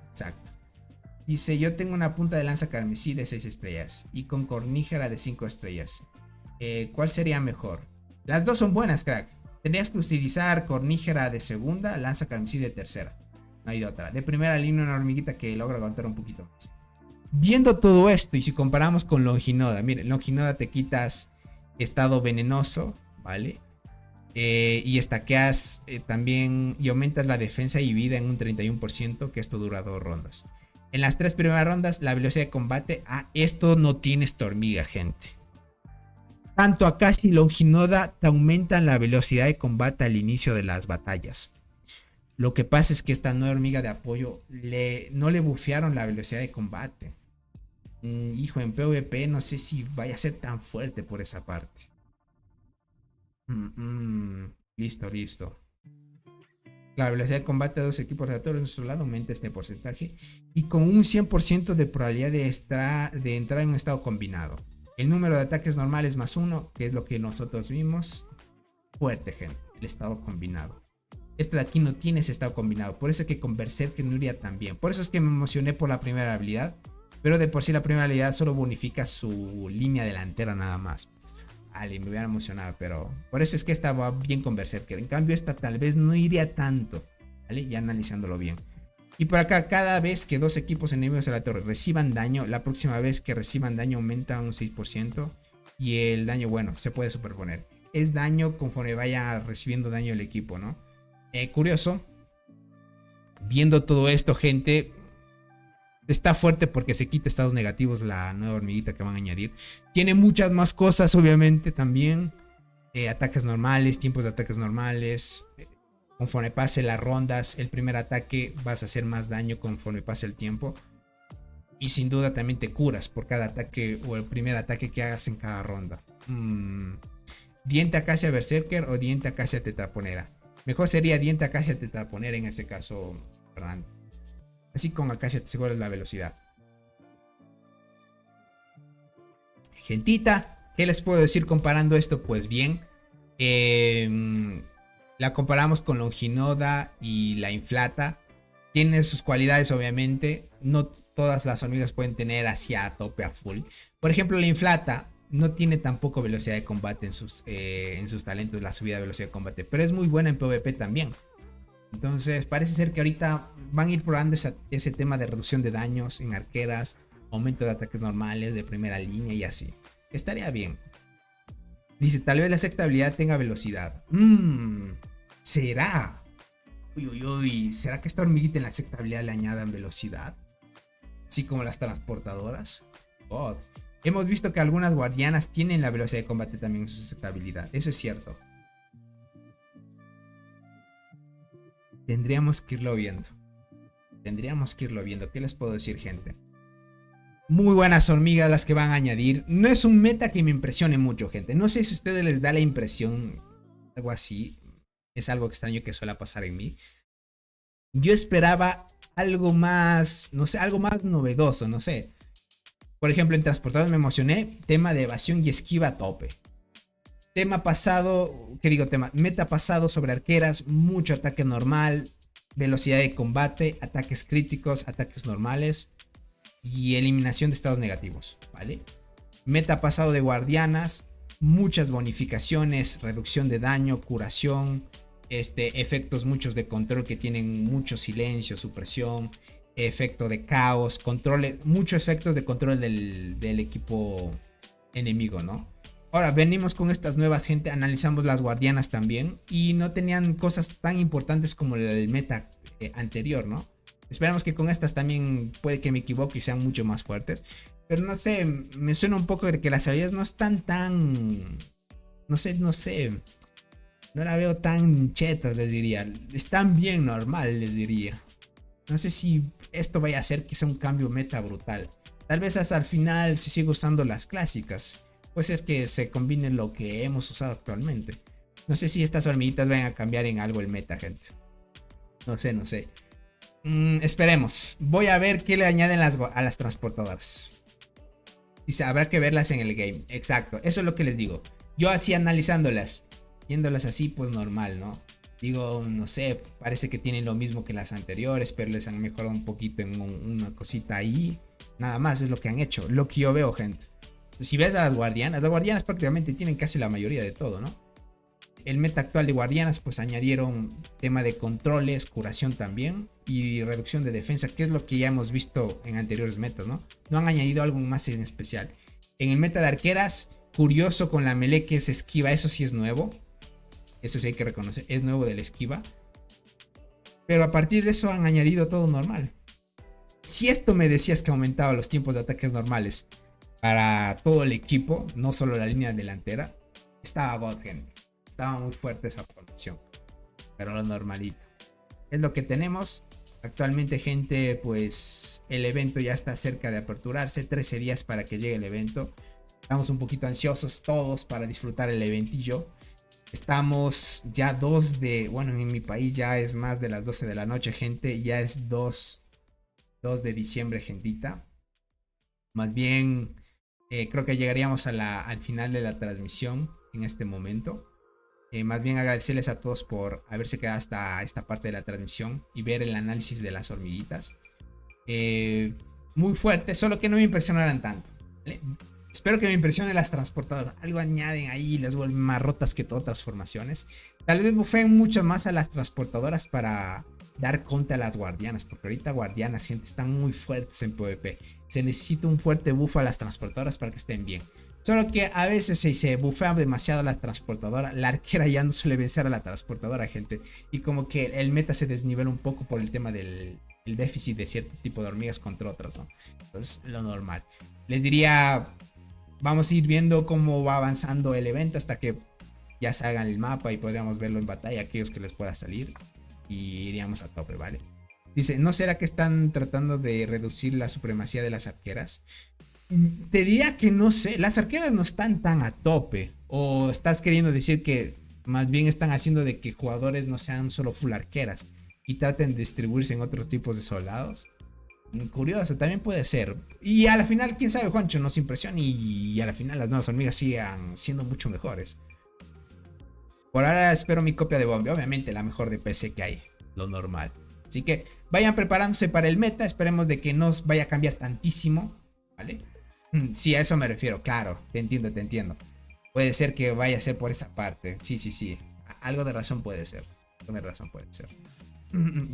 Exacto. Dice, yo tengo una punta de lanza carmesí de 6 estrellas y con cornígera de 5 estrellas. ¿Cuál sería mejor? Las dos son buenas, crack. Tendrías que utilizar cornígera de segunda, lanza carmesí de tercera. No hay de otra. De primera línea una hormiguita que logra aguantar un poquito más. Viendo todo esto y si comparamos con Longinoda. Miren, Longinoda te quitas estado venenoso, ¿vale? Y estaqueas también y aumentas la defensa y vida en un 31%, que esto dura 2 rondas. En las 3 primeras rondas la velocidad de combate, esto no tiene esta hormiga, gente. Tanto Akashi y Longinoda te aumentan la velocidad de combate al inicio de las batallas. Lo que pasa es que esta nueva hormiga de apoyo no le bufearon la velocidad de combate. Hijo, en PvP no sé si vaya a ser tan fuerte por esa parte. Listo. La velocidad de combate de 2 equipos aleatorios en nuestro lado aumenta este porcentaje. Y con un 100% de probabilidad de entrar en un estado combinado. El número de ataques normales más 1, que es lo que nosotros vimos. Fuerte, gente. El estado combinado. Este de aquí no tiene ese estado combinado. Por eso es que con Berserker no iría tan bien. Por eso es que me emocioné por la primera habilidad. Pero de por sí la primera habilidad solo bonifica su línea delantera nada más. Me hubiera emocionado, pero por eso es que esta va bien con Berserker. En cambio esta tal vez no iría tanto, ¿vale? Ya analizándolo bien. Y por acá, cada vez que 2 equipos enemigos de la torre reciban daño, la próxima vez que reciban daño aumenta un 6%. Y el daño, bueno, se puede superponer. Es daño conforme vaya recibiendo daño el equipo, ¿no? Curioso. Viendo todo esto, gente, está fuerte porque se quita estados negativos la nueva hormiguita que van a añadir. Tiene muchas más cosas, obviamente, también. Ataques normales, tiempos de ataques normales. Conforme pase las rondas, el primer ataque vas a hacer más daño conforme pase el tiempo. Y sin duda también te curas por cada ataque o el primer ataque que hagas en cada ronda. Diente Acacia Berserker o Diente Acacia Tetraponera. Mejor sería Diente Acacia Tetraponera en ese caso, Fernando. Así con Acacia te aseguras la velocidad. Gentita, ¿qué les puedo decir comparando esto? Pues bien, la comparamos con Longinoda y la Inflata. Tiene sus cualidades, obviamente. No todas las hormigas pueden tener hacia a tope a full. Por ejemplo, la Inflata no tiene tampoco velocidad de combate en sus talentos, la subida de velocidad de combate. Pero es muy buena en PvP también. Entonces parece ser que ahorita van a ir probando ese tema de reducción de daños en arqueras, aumento de ataques normales de primera línea y así. Estaría bien. Dice, tal vez la sexta habilidad tenga velocidad. ¿Será? Uy. ¿Será que esta hormiguita en la sexta habilidad le añadan velocidad? Así como las transportadoras. God. Hemos visto que algunas guardianas tienen la velocidad de combate también en su sexta habilidad. Eso es cierto. Tendríamos que irlo viendo. ¿Qué les puedo decir, gente? Muy buenas hormigas las que van a añadir. No es un meta que me impresione mucho, gente. No sé si a ustedes les da la impresión algo así. Es algo extraño que suele pasar en mí. Yo esperaba algo más, no sé, algo más novedoso, no sé. Por ejemplo, en transportadores me emocioné. Tema de evasión y esquiva a tope. Meta pasado sobre arqueras, mucho ataque normal, velocidad de combate, ataques críticos, ataques normales y eliminación de estados negativos, ¿vale? Meta pasado de guardianas, muchas bonificaciones, reducción de daño, curación, efectos muchos de control que tienen mucho silencio, supresión, efecto de caos, controles, muchos efectos de control del equipo enemigo, ¿no? Ahora venimos con estas nuevas, gente, analizamos las guardianas también y no tenían cosas tan importantes como el meta anterior, ¿no? Esperamos que con estas también puede que me equivoque y sean mucho más fuertes, pero no sé, me suena un poco de que las habilidades no están tan, no sé, no la veo tan chetas, les diría, están bien normal, les diría. No sé si esto vaya a hacer que sea un cambio meta brutal, tal vez hasta el final se siga usando las clásicas. Puede ser que se combine lo que hemos usado actualmente. No sé si estas hormiguitas van a cambiar en algo el meta, gente. No sé. Esperemos. Voy a ver qué le añaden a las transportadoras. Dice, habrá que verlas en el game. Exacto, eso es lo que les digo. Yo así analizándolas, viéndolas así, pues normal, ¿no? Digo, no sé, parece que tienen lo mismo que las anteriores, pero les han mejorado un poquito en una cosita ahí. Nada más es lo que han hecho, lo que yo veo, gente. Si ves a las guardianas prácticamente tienen casi la mayoría de todo, ¿no? El meta actual de guardianas, pues añadieron tema de controles, curación también y reducción de defensa, que es lo que ya hemos visto en anteriores metas, ¿no? No han añadido algo más en especial. En el meta de arqueras, curioso con la melee que es esquiva, eso sí es nuevo. Eso sí hay que reconocer, es nuevo de la esquiva. Pero a partir de eso han añadido todo normal. Si esto me decías que aumentaba los tiempos de ataques normales para todo el equipo, no solo la línea delantera, estaba God, gente. Estaba muy fuerte esa formación. Pero lo normalito. Es lo que tenemos. Actualmente, gente, pues el evento ya está cerca de aperturarse. 13 días para que llegue el evento. Estamos un poquito ansiosos todos para disfrutar el eventillo. Estamos ya bueno, en mi país ya es más de las 12 de la noche, gente. Ya es 2 de diciembre, gentita. Más bien, creo que llegaríamos al final de la transmisión en este momento. Más bien agradecerles a todos por haberse quedado hasta esta parte de la transmisión y ver el análisis de las hormiguitas. Muy fuerte, solo que no me impresionaran tanto, ¿vale? Espero que me impresionen las transportadoras. Algo añaden ahí y les vuelven más rotas que todas otras formaciones. Tal vez bufeen mucho más a las transportadoras para dar contra a las guardianas. Porque ahorita guardianas, gente, están muy fuertes en PvP. Se necesita un fuerte buff a las transportadoras para que estén bien. Solo que a veces se bufea demasiado la transportadora. La arquera ya no suele vencer a la transportadora, gente. Y como que el meta se desnivela un poco por el tema del déficit de cierto tipo de hormigas contra otras, ¿no? Entonces, lo normal. Les diría... Vamos a ir viendo cómo va avanzando el evento hasta que ya se hagan el mapa y podríamos verlo en batalla, aquellos que les pueda salir. Y iríamos a tope, ¿vale? Dice, ¿no será que están tratando de reducir la supremacía de las arqueras? Te diría que no sé, las arqueras no están tan a tope. O estás queriendo decir que más bien están haciendo de que jugadores no sean solo full arqueras y traten de distribuirse en otros tipos de soldados. Curioso, también puede ser. Y a la final, quién sabe, Juancho, nos impresiona y a la final las nuevas hormigas sigan siendo mucho mejores. Por ahora espero mi copia de Bombi, obviamente la mejor de PC que hay, lo normal. Así que vayan preparándose para el meta, esperemos de que no vaya a cambiar tantísimo, ¿vale? Sí, a eso me refiero, claro, te entiendo. Puede ser que vaya a ser por esa parte, sí, algo de razón puede ser,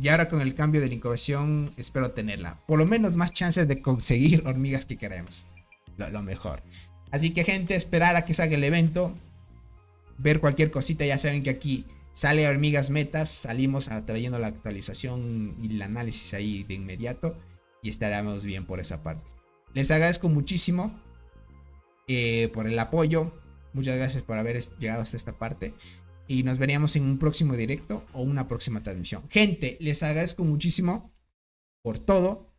Y ahora con el cambio de la incubación espero tenerla. Por lo menos más chances de conseguir hormigas que queremos. Lo mejor. Así que, gente, esperar a que salga el evento. Ver cualquier cosita. Ya saben que aquí sale hormigas metas. Salimos trayendo la actualización y el análisis ahí de inmediato. Y estaremos bien por esa parte. Les agradezco muchísimo por el apoyo. Muchas gracias por haber llegado hasta esta parte. Y nos veríamos en un próximo directo o una próxima transmisión. Gente, les agradezco muchísimo por todo.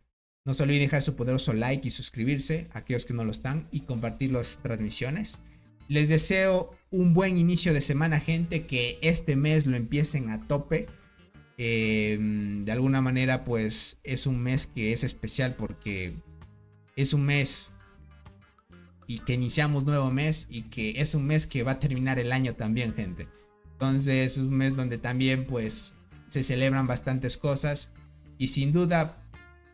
No se olviden dejar su poderoso like y suscribirse a aquellos que no lo están. Y compartir las transmisiones. Les deseo un buen inicio de semana, gente. Que este mes lo empiecen a tope. De alguna manera, pues es un mes que es especial porque es un mes y que iniciamos nuevo mes. Y que es un mes que va a terminar el año también, gente. Entonces es un mes donde también pues se celebran bastantes cosas. Y sin duda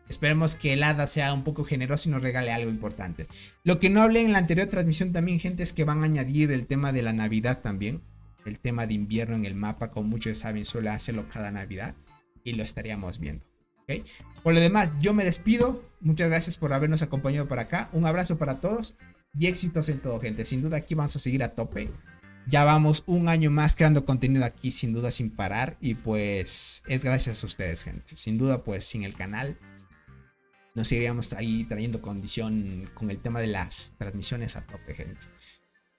esperemos que el hada sea un poco generoso y nos regale algo importante. Lo que no hablé en la anterior transmisión también, gente, es que van a añadir el tema de la Navidad también. El tema de invierno en el mapa, como muchos saben, suele hacerlo cada Navidad. Y lo estaríamos viendo, ¿okay? Por lo demás, yo me despido. Muchas gracias por habernos acompañado por acá. Un abrazo para todos y éxitos en todo, gente. Sin duda aquí vamos a seguir a tope. Ya vamos un año más creando contenido aquí, sin duda, sin parar. Y pues es gracias a ustedes, gente. Sin duda, pues sin el canal nos seguiríamos ahí trayendo condición con el tema de las transmisiones a tope, gente.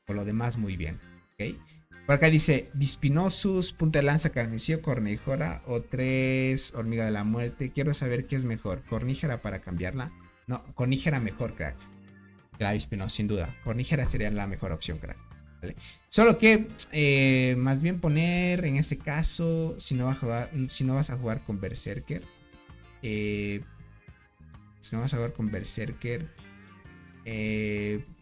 Por lo demás, muy bien, ¿ok? Por acá dice Dispinosus, punta de lanza, carnicillo, cornígera o 3 hormiga de la muerte. Quiero saber qué es mejor, cornígera para cambiarla. No, cornígera mejor, crack. Claro, Dispinosus, sin duda. Cornígera sería la mejor opción, crack. ¿vale? Solo que más bien poner en este caso, si no vas a jugar con Berserker,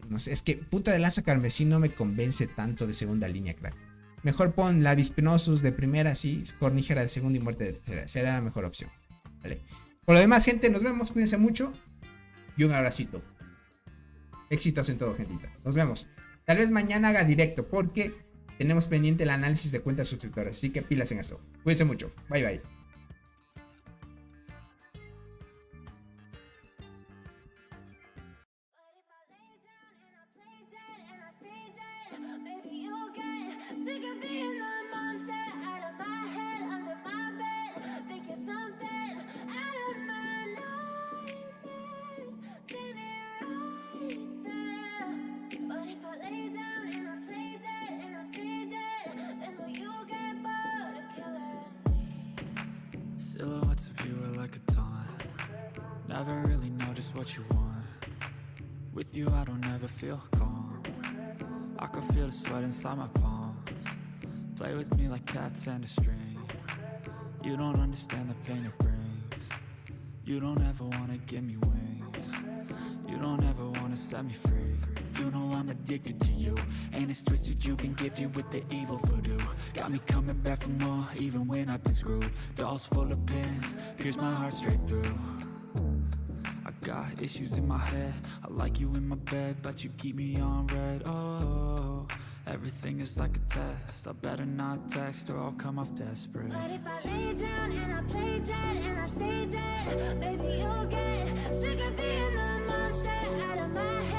no sé, es que Punta de Lanza Carmesí no me convence tanto de segunda línea, crack. Mejor pon la Vispinosus de primera, sí, Cornígera de segunda y Muerte de tercera. Será la mejor opción, ¿vale? Por lo demás, gente, nos vemos, cuídense mucho y un abracito. Éxitos en todo, gentita. Nos vemos. Tal vez mañana haga directo porque tenemos pendiente el análisis de cuentas suscriptores, así que pilas en eso. Cuídense mucho. Bye, bye. Baby, you'll get sick of being the monster out of my head, under my bed. Think you're something out of my nightmares. Seen it right there. But if I lay down and I play dead and I stay dead, then will you get bored of killing me? Silhouettes of you are like a taunt. Never really know just what you want. With you I don't ever feel calm. I can feel the sweat inside my palms. Play with me like cats and a string. You don't understand the pain it brings. You don't ever wanna give me wings. You don't ever wanna set me free. You know I'm addicted to you, and it's twisted, you've been gifted with the evil voodoo. Got me coming back for more, even when I've been screwed. Dolls full of pins, pierce my heart straight through. I got issues in my head, I like you in my bed, but you keep me on red. Oh, everything is like a test, I better not text or I'll come off desperate. But if I lay down and I play dead and I stay dead, baby, you'll get sick of being the monster out of my head.